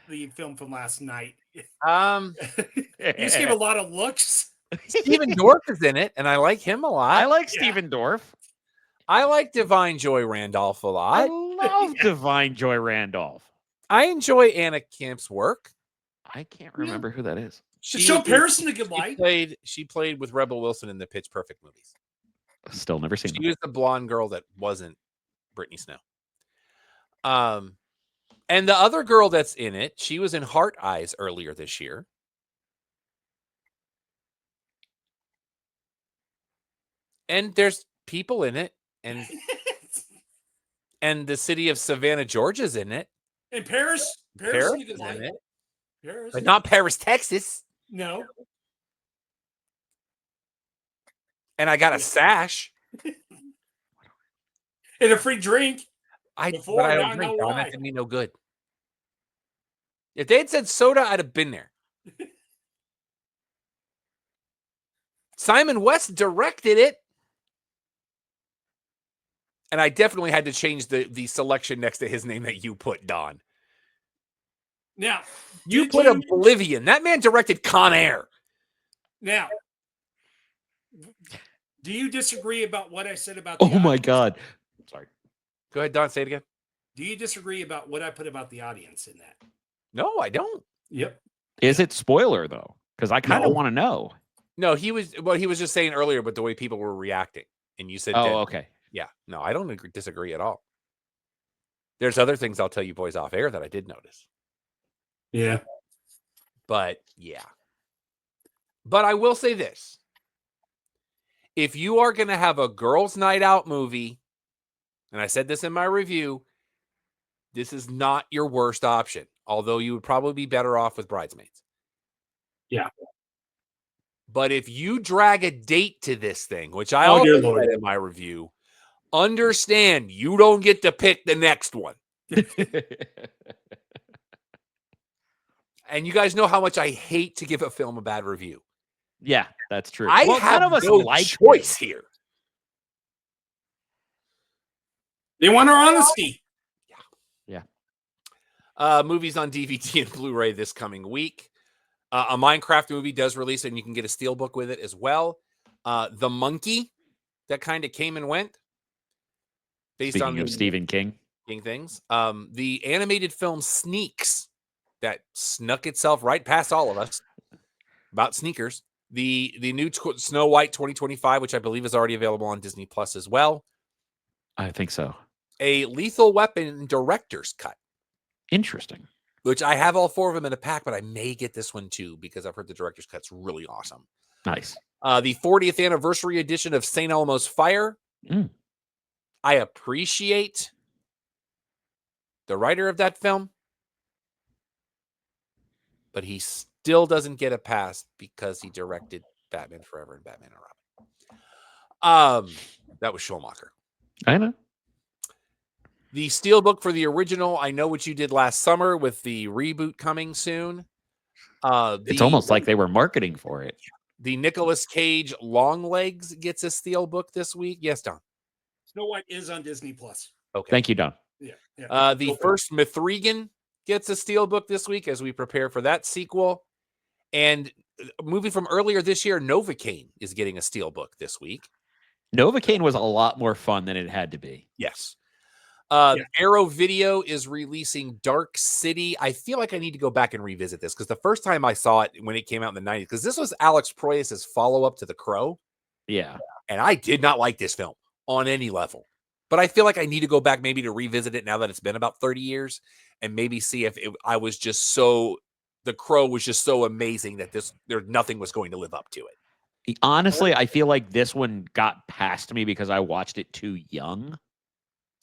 the film from last night. You just gave a lot of looks. Stephen Dorff is in it, and I like him a lot. I like Stephen Dorff. I like Divine Joy Randolph a lot. I love Divine Joy Randolph. I enjoy Anna Camp's work. I can't remember who that is. Show Paris in a good light. She played with Rebel Wilson in the Pitch Perfect movies. Still never seen. She was the blonde girl that wasn't Brittany Snow. And the other girl that's in it, she was in Heart Eyes earlier this year. And there's people in it, and the city of Savannah, Georgia's in it. And Paris is in it. Paris. But not Paris, Texas. No. And I got a sash. And a free drink. I don't drink, Don. That didn't mean no good. If they had said soda, I'd have been there. Simon West directed it. And I definitely had to change the selection next to his name that you put, Don. Now, you put Oblivion. That man directed Con Air. Now, do you disagree about what I said about the my God. Sorry. Go ahead, Don. Say it again. Do you disagree about what I put about the audience in that? No, I don't. Yep. Is it spoiler, though? Because I kind of want to know. No, he was just saying earlier, but the way people were reacting. And you said, okay. Yeah. No, I don't disagree at all. There's other things I'll tell you boys off air that I did notice. Yeah. But yeah. But I will say this. If you are going to have a girls' night out movie, and I said this in my review, this is not your worst option, although you would probably be better off with Bridesmaids. Yeah. But if you drag a date to this thing, which I also said in my review, understand you don't get to pick the next one. And you guys know how much I hate to give a film a bad review. Yeah, that's true. I have no choice here. They want our honesty. Movies on DVD and Blu-ray this coming week. A Minecraft movie does release, and you can get a steelbook with it as well. The Monkey, that kind of came and went. Based on Speaking of Stephen King things. The animated film Sneaks, that snuck itself right past all of us, about sneakers. The new Snow White 2025, which I believe is already available on Disney Plus as well. I think so. A Lethal Weapon director's cut. Interesting. Which I have all 4 of them in a pack, but I may get this one too because I've heard the director's cut's really awesome. Nice. The 40th anniversary edition of St. Elmo's Fire. I appreciate the writer of that film, but he still doesn't get a pass because he directed Batman Forever and Batman and Robin. That was Schumacher. I know. The steelbook for the original, I Know What You Did Last Summer, with the reboot coming soon. It's almost like they were marketing for it. The Nicolas Cage Longlegs gets a steelbook this week. Yes, Don. Snow White is on Disney Plus. Okay. Thank you, Don. Yeah. The first Mithrigan gets a steelbook this week as we prepare for that sequel. And a movie from earlier this year, Novocaine, is getting a steelbook this week. Novocaine was a lot more fun than it had to be. Yes. Arrow Video is releasing Dark City. I feel like I need to go back and revisit this because the first time I saw it when it came out in the 90s, because this was Alex Proyas' follow-up to The Crow. Yeah. And I did not like this film on any level. But I feel like I need to go back maybe to revisit it now that it's been about 30 years and maybe see if I was just The Crow was just so amazing that nothing was going to live up to it. Honestly, I feel like this one got past me because I watched it too young.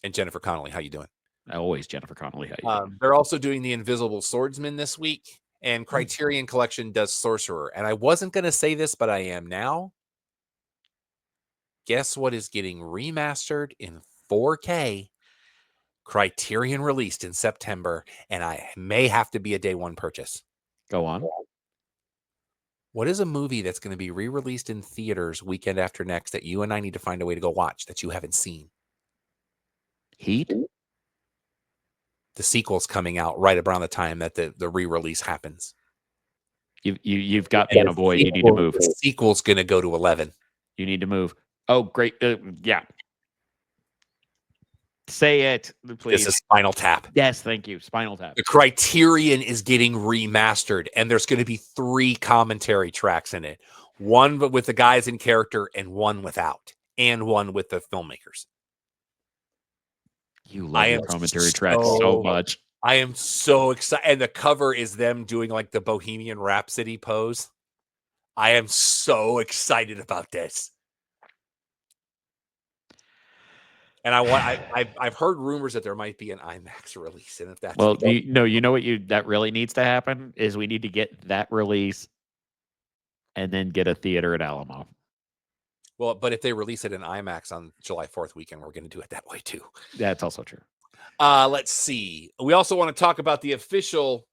And Jennifer Connelly, how you doing? Always Jennifer Connelly, how you doing? They're also doing The Invisible Swordsman this week, and Criterion Collection does Sorcerer. And I wasn't going to say this, but I am now. Guess what is getting remastered in 4K? Criterion released in September, and I may have to be a day one purchase. Go on. What is a movie that's going to be re-released in theaters weekend after next that you and I need to find a way to go watch that you haven't seen? Heat? The sequel's coming out right around the time that the re-release happens. You've got me in a void. You need to move. The sequel's going to go to 11. You need to move. Oh, great. Yeah. Say it, please. This is Spinal Tap. Yes, thank you. Spinal Tap. The Criterion is getting remastered, and there's going to be 3 commentary tracks in it. One with the guys in character and one without, and one with the filmmakers. You love your commentary tracks so much. I am so excited. And the cover is them doing like the Bohemian Rhapsody pose. I am so excited about this. And I've heard rumors that there might be an IMAX release. And if that's you know what that really needs to happen is we need to get that release and then get a theater at Alamo. Well, but if they release it in IMAX on July 4th weekend, we're going to do it that way too. That's also true. Let's see. We also want to talk about the official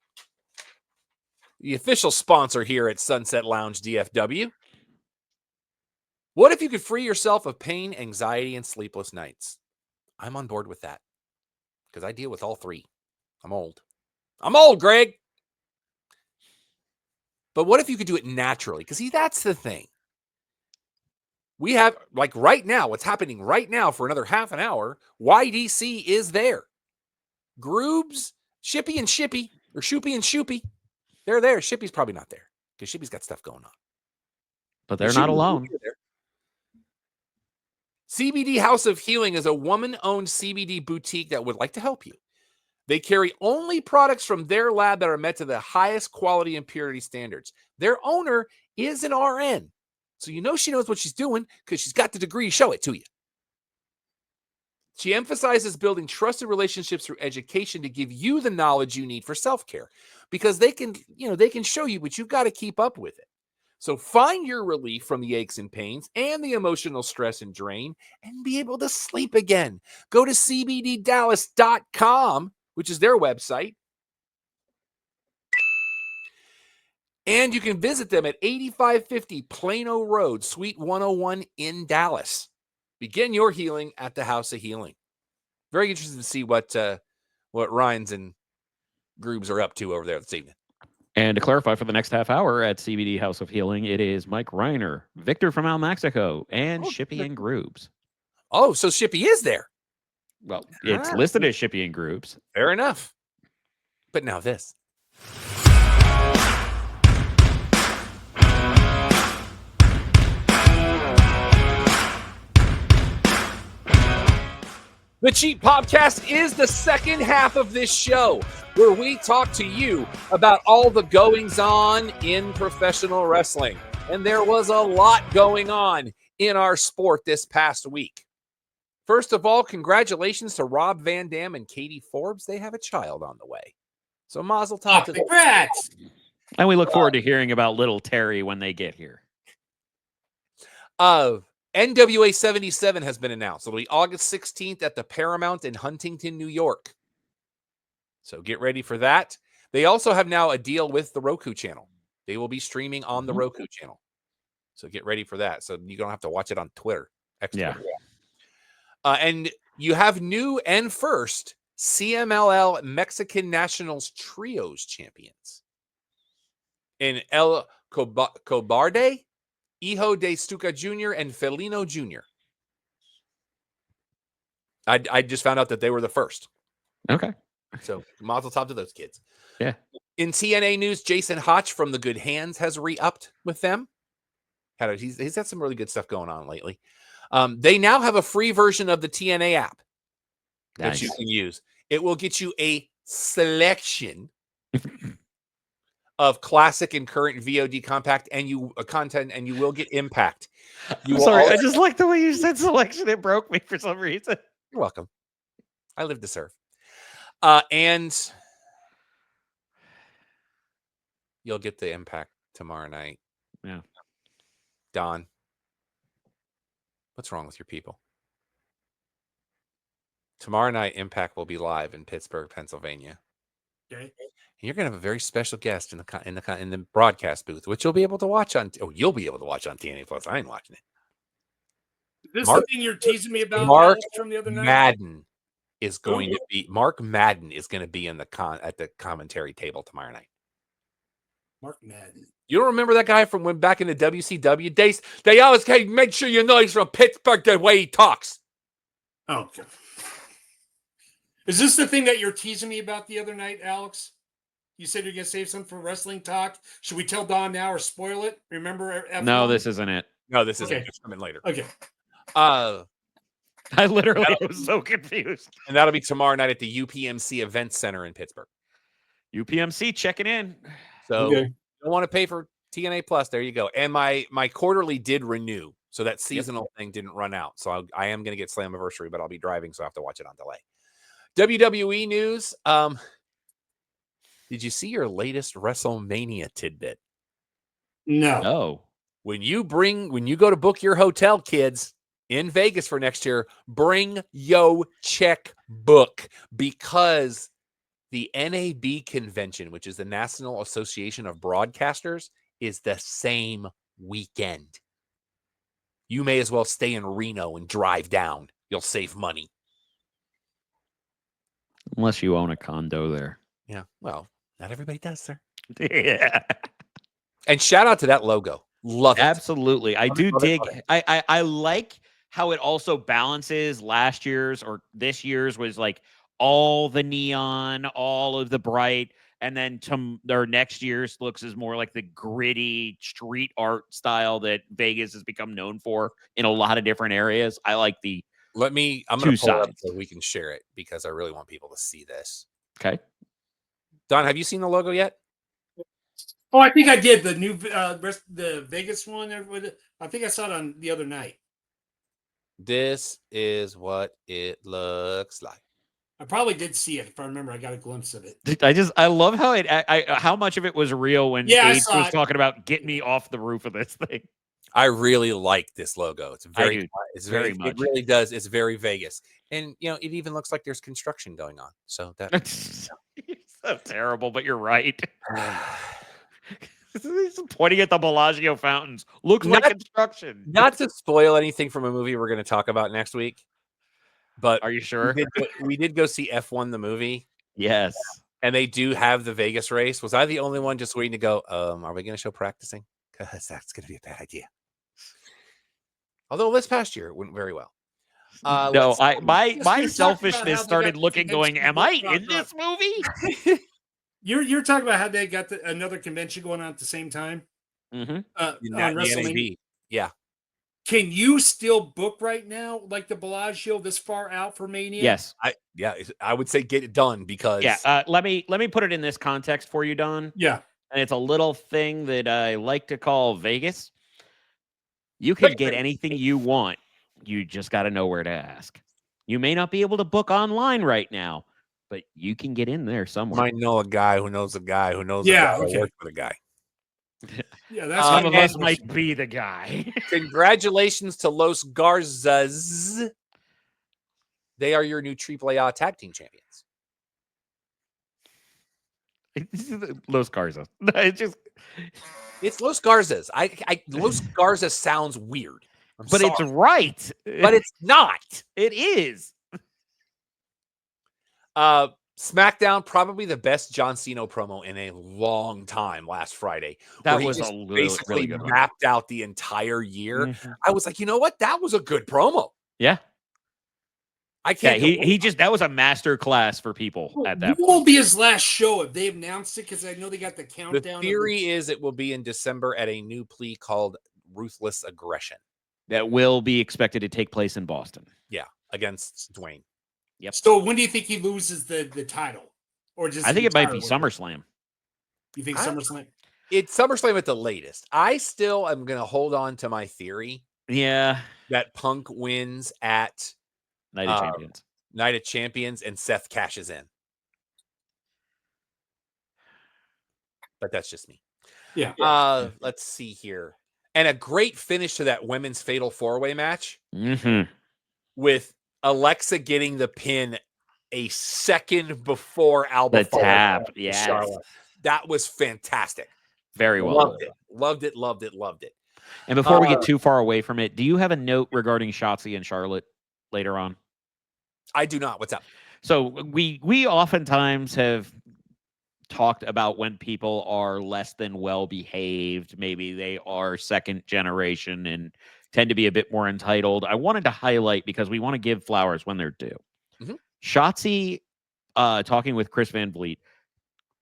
sponsor here at Sunset Lounge DFW. What if you could free yourself of pain, anxiety, and sleepless nights? I'm on board with that because I deal with all 3. I'm old, Greg. But what if you could do it naturally? Because see, that's the thing. We have, like right now, what's happening right now for another half an hour, YDC is there. Groobs, Shippy and Shippy, or Shoopy and Shoopy, they're there. Shippy's probably not there because Shippy's got stuff going on. But they're not alone. CBD House of Healing is a woman-owned CBD boutique that would like to help you. They carry only products from their lab that are met to the highest quality and purity standards. Their owner is an RN. So you know she knows what she's doing because she's got the degree to show it to you. She emphasizes building trusted relationships through education to give you the knowledge you need for self-care because they can show you, but you've got to keep up with it. So find your relief from the aches and pains and the emotional stress and drain and be able to sleep again. Go to cbddallas.com, which is their website. And you can visit them at 8550 Plano Road, Suite 101 in Dallas. Begin your healing at the House of Healing. Very interested to see what Rhines and Groobs are up to over there this evening. And to clarify, for the next half hour at CBD House of Healing, it is Mike Reiner, Victor from Al Mexico, and Shippy and Groobs. Oh, so Shippy is there. Well, it's listed as Shippy and Groobs. Fair enough. But now this. The Cheap Podcast is the second half of this show where we talk to you about all the goings-on in professional wrestling. And there was a lot going on in our sport this past week. First of all, congratulations to Rob Van Dam and Katie Forbes. They have a child on the way. So mazel tov to them. Congrats! And we look forward to hearing about little Terry when they get here. NWA 77 has been announced. It'll be August 16th at the Paramount in Huntington, New York. So get ready for that. They also have now a deal with the Roku channel. They will be streaming on the Roku channel. So get ready for that. So you don't have to watch it on Twitter. Yeah. And you have new and first CMLL Mexican Nationals Trios champions. In El Cobarde, Hijo de Stuca Jr., and Felino Jr. I just found out that they were the first. Okay. So mazel tov to those kids. Yeah. In TNA news, Jason Hotch from the Good Hands has re-upped with them. He's had some really good stuff going on lately. They now have a free version of the TNA app that you can use. It will get you a selection of classic and current VOD compact content, and you will get Impact. I just like the way you said selection. It broke me for some reason. You're welcome. I live to serve. And you'll get the Impact tomorrow night. Yeah. Don, what's wrong with your people? Tomorrow night, Impact will be live in Pittsburgh, Pennsylvania. Okay. You're going to have a very special guest in the broadcast booth, which you'll be able to watch on. Oh, you'll be able to watch on TNA Plus. I ain't watching it. Is this the thing you're teasing me about? Mark from the other night? Madden is going to be. Mark Madden is going to be in at the commentary table tomorrow night. Mark Madden. You don't remember that guy from when back in the WCW days? They always make sure you know he's from Pittsburgh the way he talks. Oh, okay. Is this the thing that you're teasing me about the other night, Alex? You said you're going to save some for wrestling talk. Should we tell Don now or spoil it? Remember? No, this isn't it. No, this isn't. Okay. It's coming later. Okay. I literally was so confused. And that'll be tomorrow night at the UPMC Event Center in Pittsburgh. UPMC checking in. So you don't want to pay for TNA Plus. There you go. And my quarterly did renew. So that seasonal thing didn't run out. So I am going to get Slammiversary, but I'll be driving, so I have to watch it on delay. WWE news. Did you see your latest WrestleMania tidbit? No. When you go to book your hotel, kids, in Vegas for next year, bring your checkbook, because the NAB convention, which is the National Association of Broadcasters, is the same weekend. You may as well stay in Reno and drive down. You'll save money. Unless you own a condo there. Yeah, well, not everybody does, sir. Yeah. And shout out to that logo. Love it. Absolutely. I do dig. I like how it also balances last year's or this year's was like all the neon, all of the bright, and then their next year's looks is more like the gritty street art style that Vegas has become known for in a lot of different areas. I like the I'm going to pull it up so we can share it, because I really want people to see this. Okay. Don, have you seen the logo yet? Oh, I think I did. The new the Vegas one. I think I saw it on the other night. This is what it looks like. I probably did see it. If I remember, I got a glimpse of it. I love how how much of it was real when Gage was talking about get me off the roof of this thing. I really like this logo. It's very much. It really does. It's very Vegas. And, it even looks like there's construction going on. So that's so terrible, but you're right. He's pointing at the Bellagio fountains. Looks like construction. Not to spoil anything from a movie we're going to talk about next week, But Are you sure? we did go see F1 the movie, Yes. and they do have the Vegas race. Was I the only one just waiting to go? Are we going to show practicing? Because that's going to be a bad idea. Although this past year it went very well. No, my Yes, you're talking about selfishness how they started got looking, going, convention "Am I booked in this on- movie?" You're talking about how they got another convention going on at the same time Mm-hmm. on the WrestleMania. NAB. Yeah. Can you still book right now, like the Bellagio, this far out for Mania? Yes. I would say get it done because Yeah. Let me put it in this context for you, Don. Yeah. And it's a little thing that I like to call Vegas. You can get anything you want. You just got to know where to ask. You may not be able to book online right now, but you can get in there somewhere. might know a guy who knows a guy who knows Yeah, a guy who okay. works with a guy. Yeah, that's Some of and- us might be the guy. Congratulations to Los Garzas. They are your new AAA tag team champions. Los Garza. It's Los Garzas. Los Garzas sounds weird. But it's right. But it's not. It is. SmackDown, probably the best John Cena promo in a long time last Friday. That where he was just a really, basically really good one. mapped out the entire year. Mhm. I was like, you know what? That was a good promo. Yeah. I Yeah, can't. he just, that was a master class for people at that What point. will be his last show if they announced it? Because I know they got the The countdown. theory is it will be in December at a new plea called Ruthless Aggression. That will be expected to take place in Boston. Yeah, against Dwayne. Yep. So when do you think he loses the title? Or just I think it might be retire with SummerSlam. You think I- SummerSlam? It's SummerSlam at the latest. I still am going to hold on to my theory Yeah. that Punk wins at Night of Champions. Night of Champions and Seth cashes in. But that's just me. Yeah. Let's see here. And a great finish to that women's fatal four-way match Mm-hmm. with Alexa getting the pin a second before Alba The followed tap. up with Yes. Charlotte. That was fantastic. Very well. Loved it. Loved it. Loved it. Loved it. And before we get too far away from it, do you have a note regarding Shotzi and Charlotte later on? I do not. What's up? So we oftentimes have talked about when people are less than well behaved, maybe they are second generation and tend to be a bit more entitled. I wanted to highlight because we want to give flowers when they're due. Mhm. Shotzi, talking with Chris Van Vliet,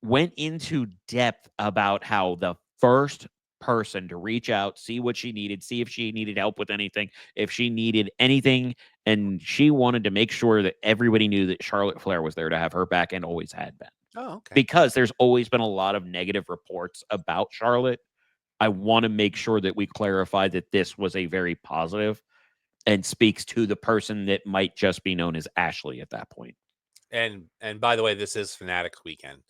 went into depth about how the first person to reach out, see what she needed, see if she needed help with anything, if she needed anything, and she wanted to make sure that everybody knew that Charlotte Flair was there to have her back and always had been. Oh, okay. Because there's always been a lot of negative reports about Charlotte. I want to make sure that we clarify that this was a very positive and speaks to the person that might just be known as Ashley at that point. And by the way, this is Fanatics weekend.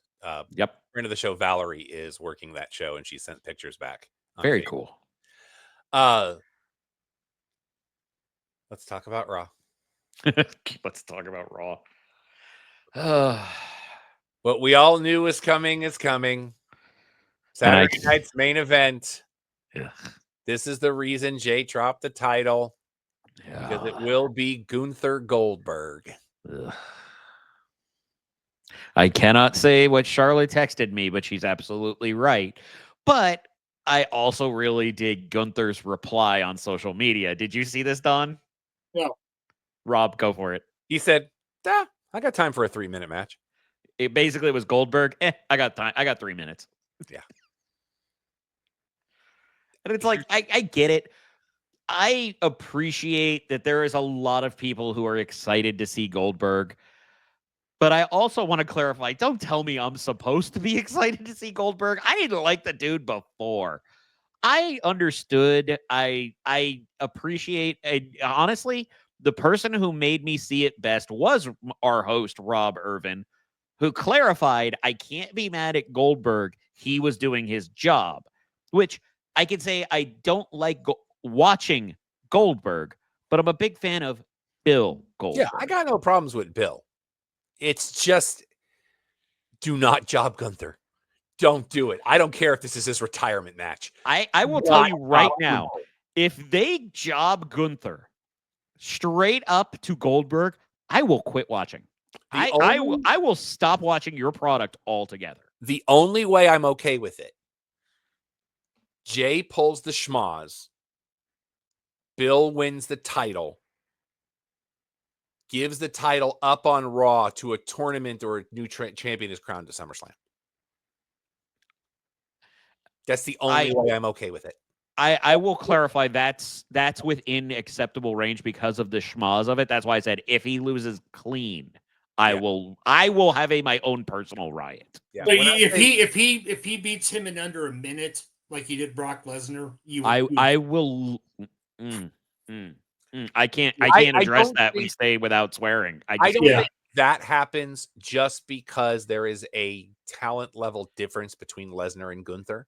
Yep. Friend of the show, Valerie, is working that show, and she sent pictures back. on Very Facebook. cool. Let's talk about Raw. Let's talk about Raw. What we all knew was coming is coming. Saturday night's main event. Ugh. This is the reason Jay dropped the title, because it will be Gunther Goldberg. Ugh. I cannot say what Charlotte texted me, but she's absolutely right. But I also really dig Gunther's reply on social media. Did you see this, Don? No. Rob, go for it. He said, I got time for a 3-minute match. It basically was Goldberg. I got time. I got 3 minutes. Yeah. And it's like, I get it. I appreciate that there is a lot of people who are excited to see Goldberg. But I also want to clarify, don't tell me I'm supposed to be excited to see Goldberg. I didn't like the dude before. I understood. I appreciate. Honestly, the person who made me see it best was our host, Rob Irvin, who clarified, I can't be mad at Goldberg. He was doing his job, which I can say I don't like watching Goldberg, but I'm a big fan of Bill Goldberg. Yeah, I got no problems with Bill. It's just, do not job Gunther. Don't do it. I don't care if this is his retirement match. I will tell you right now, if they job Gunther straight up to Goldberg, I will quit watching. I will stop watching your product altogether. The only way I'm okay with it, Jay pulls the schmoz, Bill wins the title, gives the title up on Raw to a tournament or a new champion is crowned to SummerSlam. That's the only way I'm okay with it. I will clarify that's within acceptable range because of the schmoz of it. That's why I said if he loses clean, I will have my own personal riot. Yeah. But if he beats him in under a minute, like he did Brock Lesnar, I will. I can't address that and stay without swearing. I don't think that happens just because there is a talent level difference between Lesnar and Gunther.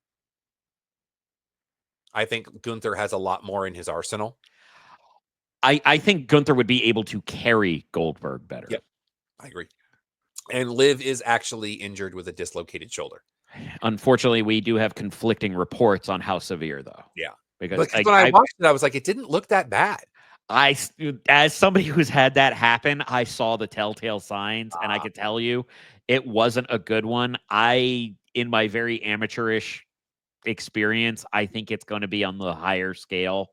I think Gunther has a lot more in his arsenal. I think Gunther would be able to carry Goldberg better. Yep, I agree. And Liv is actually injured with a dislocated shoulder. Unfortunately, we do have conflicting reports on how severe, though. Yeah. Because when I watched it, I was like, it didn't look that bad. As somebody who's had that happen, I saw the telltale signs, and I could tell you it wasn't a good one. In my very amateurish experience, I think it's going to be on the higher scale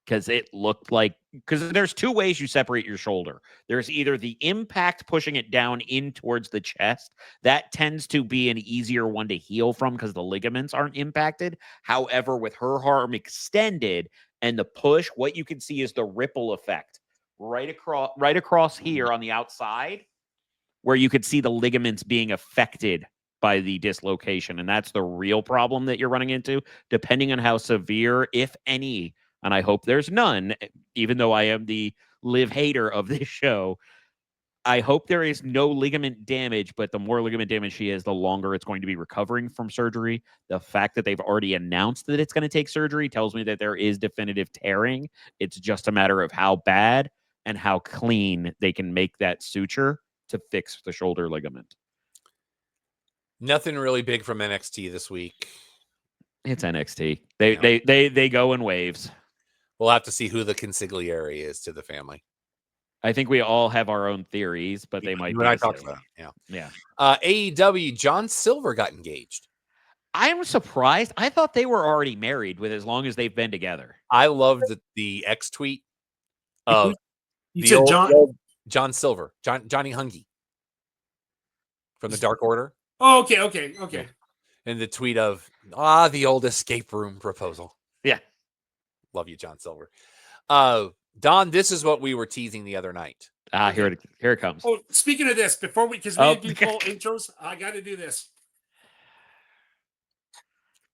because it looked like, because there's two ways you separate your shoulder. There's either the impact pushing it down in towards the chest. That tends to be an easier one to heal from because the ligaments aren't impacted. However, with her arm extended and the push, what you can see is the ripple effect right across here on the outside, where you could see the ligaments being affected by the dislocation. And that's the real problem that you're running into, depending on how severe, if any, and I hope there's none, even though I am the Liv hater of this show, I hope there is no ligament damage, but the more ligament damage she has, the longer it's going to be recovering from surgery. The fact that they've already announced that it's going to take surgery tells me that there is definitive tearing. It's just a matter of how bad and how clean they can make that suture to fix the shoulder ligament. Nothing really big from NXT this week. It's NXT. They go in waves. We'll have to see who the consigliere is to the family. I think we all have our own theories, but they might be. When I talked about it. Yeah. AEW, John Silver got engaged. I am surprised. I thought they were already married with as long as they've been together. I loved the X tweet of John Silver, Johnny Hungy from the Dark Order. Oh, okay. Yeah. And the tweet of the old escape room proposal. Yeah. Love you, John Silver. Don, this is what we were teasing the other night. Here it comes. Oh, speaking of this, before because we do full intros, I got to do this.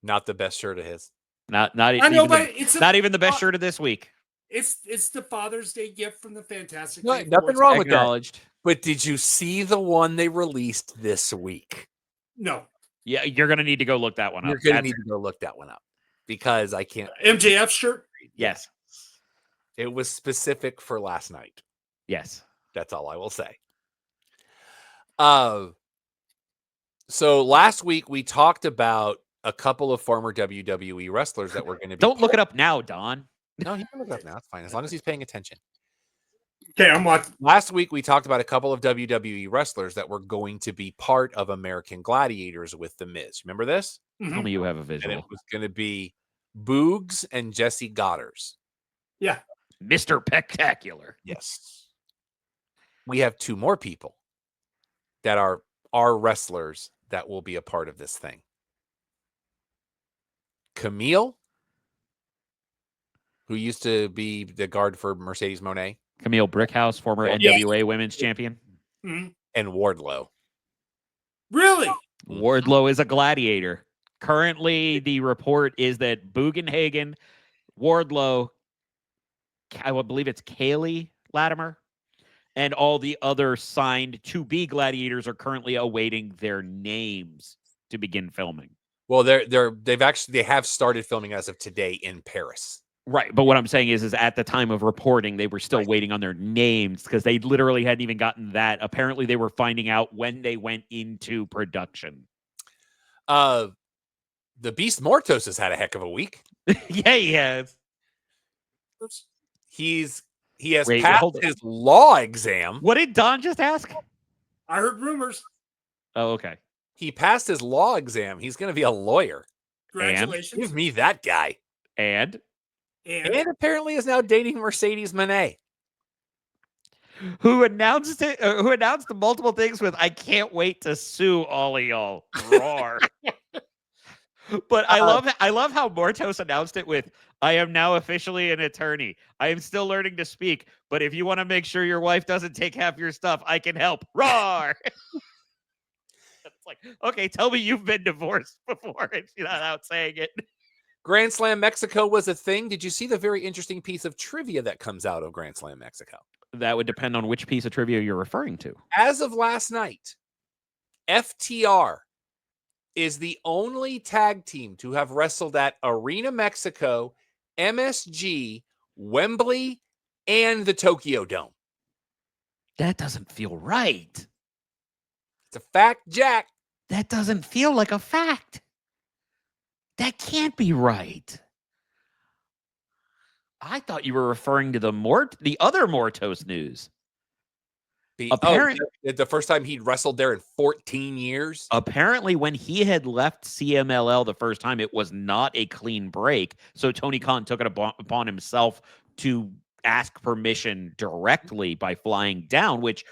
Not the best shirt of his. Not even the best shirt of this week. It's the Father's Day gift from the Fantastic. No, nothing wrong with that. But did you see the one they released this week? No. Yeah, you're gonna need to go look that one up. You're gonna need to go look that one up because I can't. MJF shirt. Yes. It was specific for last night. Yes. That's all I will say. So last week we talked about a couple of former WWE wrestlers that were going to be. Don't look it up now, Don. No, he can look it up now. It's fine as long as he's paying attention. Okay, I'm watching. Last week we talked about a couple of WWE wrestlers that were going to be part of American Gladiators with The Miz. Remember this? Mm-hmm. Tell me you have a visual. And it was going to be Boogs and Jesse Godders. Yeah. Mr. Spectacular. Yes. We have two more people that are wrestlers that will be a part of this thing. Camille, who used to be the guard for Mercedes Moné. Camille Brickhouse, former NWA Women's Champion. Mm-hmm. And Wardlow. Really? Wardlow is a gladiator. Currently, the report is that Bugenhagen, Wardlow, I would believe it's Kaylee Latimer, and all the other signed to be gladiators are currently awaiting their names to begin filming. Well, they have started filming as of today in Paris. Right, but what I'm saying is at the time of reporting, they were still waiting on their names because they literally hadn't even gotten that. Apparently, they were finding out when they went into production. The Beast Mortos has had a heck of a week. Yeah, he has. He's He has Wait, passed hold on. his law exam. What did Don just ask? I heard rumors. Oh, okay. He passed his law exam. He's going to be a lawyer. Congratulations. Give me that guy. And And apparently is now dating Mercedes Moné. who announced it? Who announced the multiple things with "I can't wait to sue all of y'all." Roar. But I love how Mortos announced it with, "I am now officially an attorney. I am still learning to speak, but if you want to make sure your wife doesn't take half your stuff, I can help." Roar. It's like, okay, tell me you've been divorced before if you're not out saying it. Grand Slam Mexico was a thing. Did you see the very interesting piece of trivia that comes out of Grand Slam Mexico? That would depend on which piece of trivia you're referring to. As of last night, FTR is the only tag team to have wrestled at Arena Mexico, MSG, Wembley, and the Tokyo Dome. That doesn't feel right. It's a fact, Jack. That doesn't feel like a fact. That can't be right. I thought you were referring to the other Mortos news. The first time he'd wrestled there in 14 years. Apparently, when he had left CMLL the first time, it was not a clean break. So Tony Khan took it upon himself to ask permission directly by flying down, which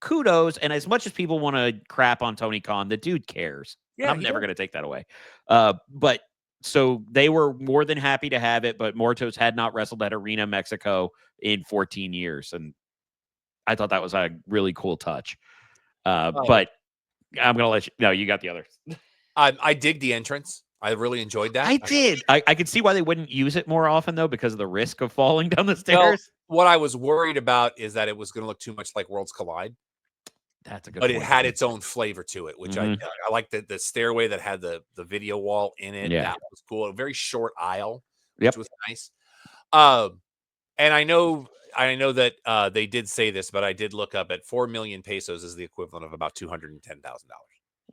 kudos. And as much as people want to crap on Tony Khan, the dude cares. Yeah, I'm never going to take that away. But so they were more than happy to have it, but Mortos had not wrestled at Arena Mexico in 14 years. And I thought that was a really cool touch. But I'm going to let you know, you got the others. I dig the entrance. I really enjoyed that. I did. I could see why they wouldn't use it more often, though, because of the risk of falling down the stairs. Well, what I was worried about is that it was going to look too much like Worlds Collide. That's a good But point. It had its own flavor to it, which I like the stairway that had the video wall in it. Yeah. That was cool. A very short aisle, Yep. which was nice. And I know that they did say this, but I did look up at 4 million pesos is the equivalent of about $210,000.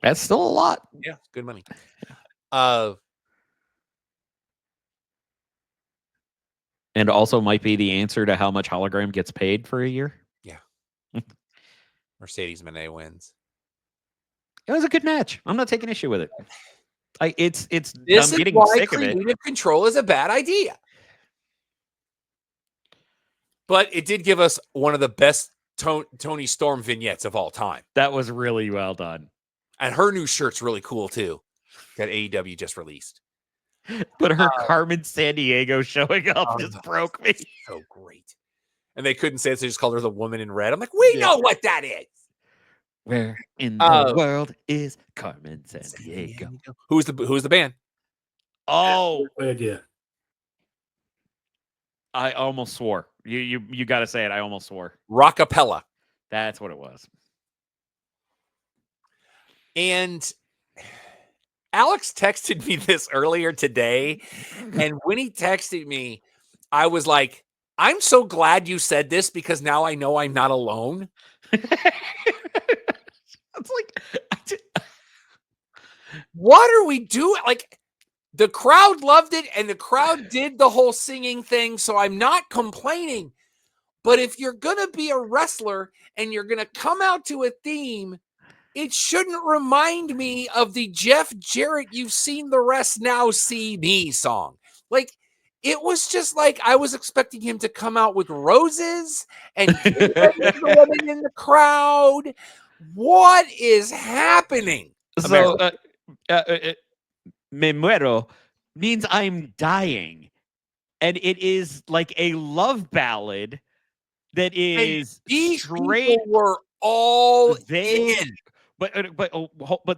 That's still a lot. Yeah, good money. And also might be the answer to how much Hologram gets paid for a year. Yeah. Mercedes Moné wins. It was a good match. I'm not taking issue with it. I'm getting sick of it. Creative control is a bad idea. But it did give us one of the best Tony Storm vignettes of all time. That was really well done. And her new shirt's really cool, too, that AEW just released. But her Carmen Sandiego showing up just broke me. So great. And they couldn't say it, so they just called her the woman in red. I'm like, we know what that is. Where in the world is Carmen Sandiego? Who's the band? Oh, Good idea. I almost swore. You got to say it. I almost swore. Rockapella. That's what it was. And Alex texted me this earlier today. And when he texted me, I was like, I'm so glad you said this because now I know I'm not alone. It's like, what are we doing? Like, the crowd loved it and the crowd did the whole singing thing. So I'm not complaining. But if you're going to be a wrestler and you're going to come out to a theme, it shouldn't remind me of the Jeff Jarrett "You've Seen the Rest, Now See Me" song. Like, it was just like I was expecting him to come out with roses and the woman in the crowd. What is happening? So, me muero means I'm dying. And it is like a love ballad that is these straight. people were all in. But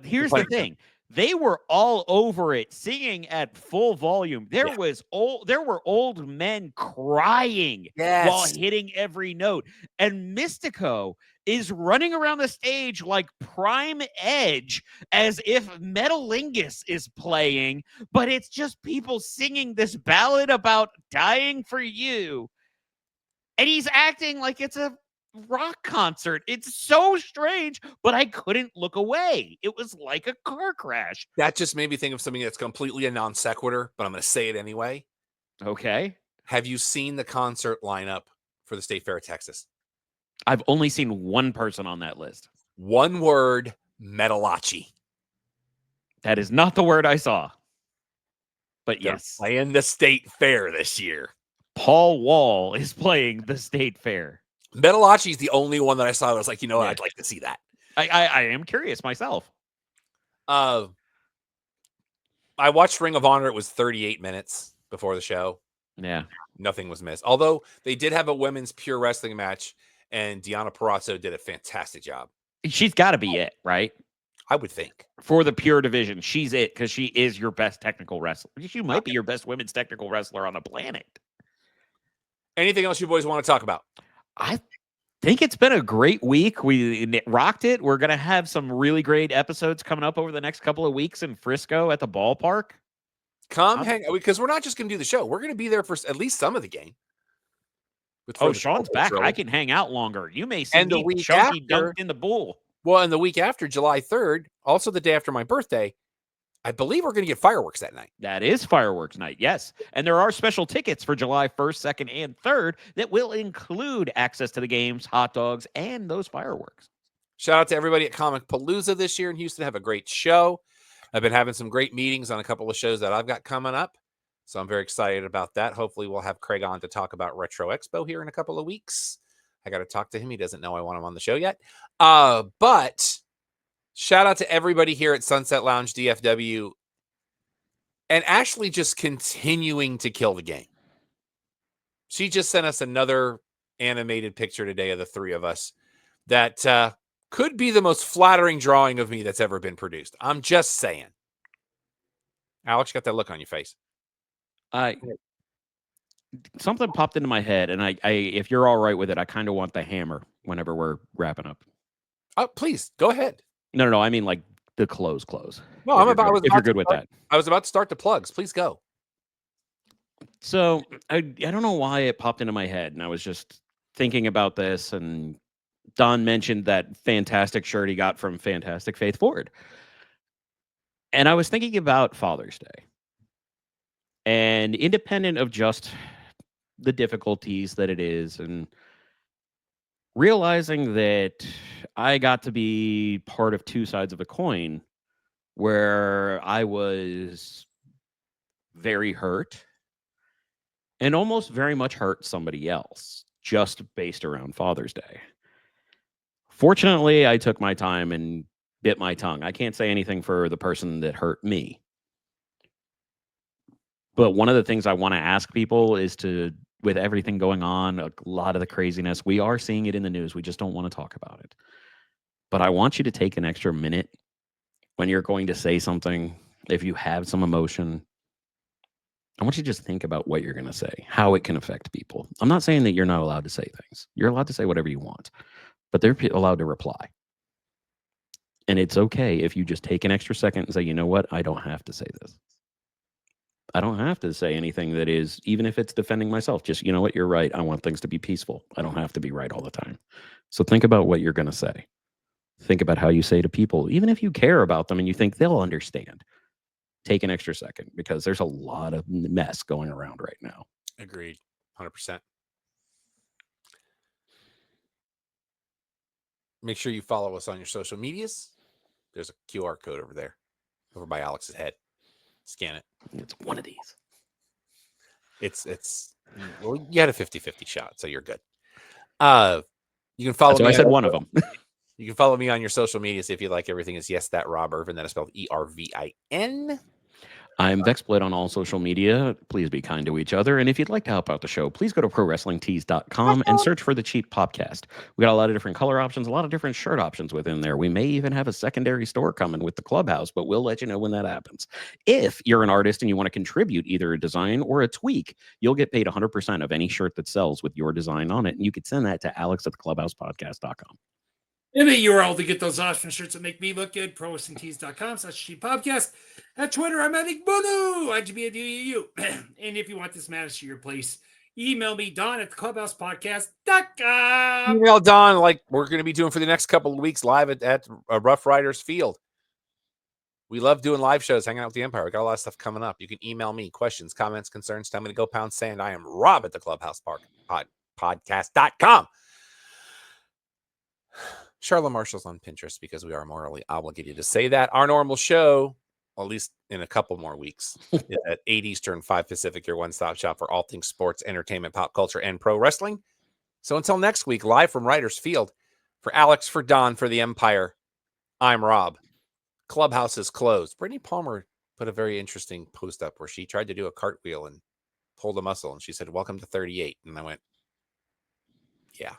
here's the thing. They were all over it, singing at full volume. There were old men crying while hitting every note. And Mystico is running around the stage like Prime Edge as if Metalingus is playing, but it's just people singing this ballad about dying for you. And he's acting like it's a rock concert. It's so strange, but I couldn't look away. It was like a car crash. That just made me think of something that's completely a non sequitur, but I'm going to say it anyway. Okay. Have you seen the concert lineup for the State Fair of Texas? I've only seen one person on that list. One word, Metalachi. That is not the word I saw. But They're yes, playing the State Fair this year. Paul Wall is playing the State Fair. Metalachi is the only one that I saw that was like, you know what, Yeah. I'd like to see that. I am curious myself. I watched Ring of Honor. It was 38 minutes before the show. Yeah. Nothing was missed. Although they did have a women's pure wrestling match, and Deonna Purrazzo did a fantastic job. She's got to be it, right? I would think. For the pure division, she's it because she is your best technical wrestler. She might be your best women's technical wrestler on the planet. Anything else you boys want to talk about? I think it's been a great week. We rocked it. We're going to have some really great episodes coming up over the next couple of weeks in Frisco at the ballpark. Come hang out, because we're not just going to do the show. We're going to be there for at least some of the game. Oh, Sean's back. I can hang out longer. You may see the me week chunky after, dunked in the bull. Well, and the week after, July 3rd, also the day after my birthday, I believe we're going to get fireworks that night. That is fireworks night, yes. And there are special tickets for July 1st, 2nd, and 3rd that will include access to the games, hot dogs, and those fireworks. Shout out to everybody at Comic Palooza this year in Houston. Have a great show. I've been having some great meetings on a couple of shows that I've got coming up. So I'm very excited about that. Hopefully we'll have Craig on to talk about Retro Expo here in a couple of weeks. I got to talk to him. He doesn't know I want him on the show yet. But shout out to everybody here at Sunset Lounge DFW and Ashley just continuing to kill the game. She just sent us another animated picture today of the three of us that could be the most flattering drawing of me that's ever been produced. I'm just saying. Alex, you got that look on your face. Something popped into my head, and I if you're all right with it, I kind of want the hammer whenever we're wrapping up. Oh, please go ahead. No. I mean like the close. No, If you're good with that. I was about to start the plugs. Please go. So I don't know why it popped into my head, and I was just thinking about this, and Don mentioned that fantastic shirt he got from Fantastic Faith Ford, and I was thinking about Father's Day, and independent of just the difficulties that it is, and realizing that I got to be part of two sides of a coin where I was very hurt and almost very much hurt somebody else just based around Father's Day. Fortunately, I took my time and bit my tongue. I can't say anything for the person that hurt me. But one of the things I want to ask people is to, with everything going on, a lot of the craziness, we are seeing it in the news. We just don't want to talk about it. But I want you to take an extra minute when you're going to say something. If you have some emotion, I want you to just think about what you're going to say, how it can affect people. I'm not saying that you're not allowed to say things. You're allowed to say whatever you want, but they're allowed to reply. And it's okay if you just take an extra second and say, you know what? I don't have to say this. I don't have to say anything that is, even if it's defending myself, just, you know what? You're right. I want things to be peaceful. I don't have to be right all the time. So think about what you're going to say. Think about how you say to people, even if you care about them and you think they'll understand. Take an extra second, because there's a lot of mess going around right now. Agreed. 100%. Make sure you follow us on your social medias. There's a QR code over there, over by Alex's head. Scan it. It's one of these. Well, you had a 50-50 shot, so you're good. You can follow me. So I said one of them. You can follow me on your social medias if you like. Everything is Yes That Rob Irvin. That is spelled ERVIN. I'm Vexploit on all social media. Please be kind to each other. And if you'd like to help out the show, please go to ProWrestlingTees.com and search for the Cheap Podcast. We got a lot of different color options, a lot of different shirt options within there. We may even have a secondary store coming with the Clubhouse, but we'll let you know when that happens. If you're an artist and you want to contribute either a design or a tweak, you'll get paid 100% of any shirt that sells with your design on it. And you could send that to alex@theclubhousepodcast.com. And the URL to get those awesome shirts that make me look good, prowrestlingtees.com/cheap-podcast. At Twitter, I'm at Igbunu, IGBADUU. And if you want this madness to your place, email me, Don@theclubhousepodcast.com. Email Don, like we're going to be doing for the next couple of weeks live at Rough Riders Field. We love doing live shows, hanging out with the Empire. We got a lot of stuff coming up. You can email me questions, comments, concerns. Tell me to go pound sand. I am Rob at the Clubhouse clubhousepodcast.com. Charlotte Marshall's on Pinterest because we are morally obligated to say that. Our normal show, at least in a couple more weeks, is at 8 Eastern, 5 Pacific, your one-stop shop for all things sports, entertainment, pop culture, and pro wrestling. So until next week, live from Writers Field, for Alex, for Don, for the Empire, I'm Rob. Clubhouse is closed. Brittany Palmer put a very interesting post up where she tried to do a cartwheel and pulled a muscle, and she said, "Welcome to 38." And I went, yeah.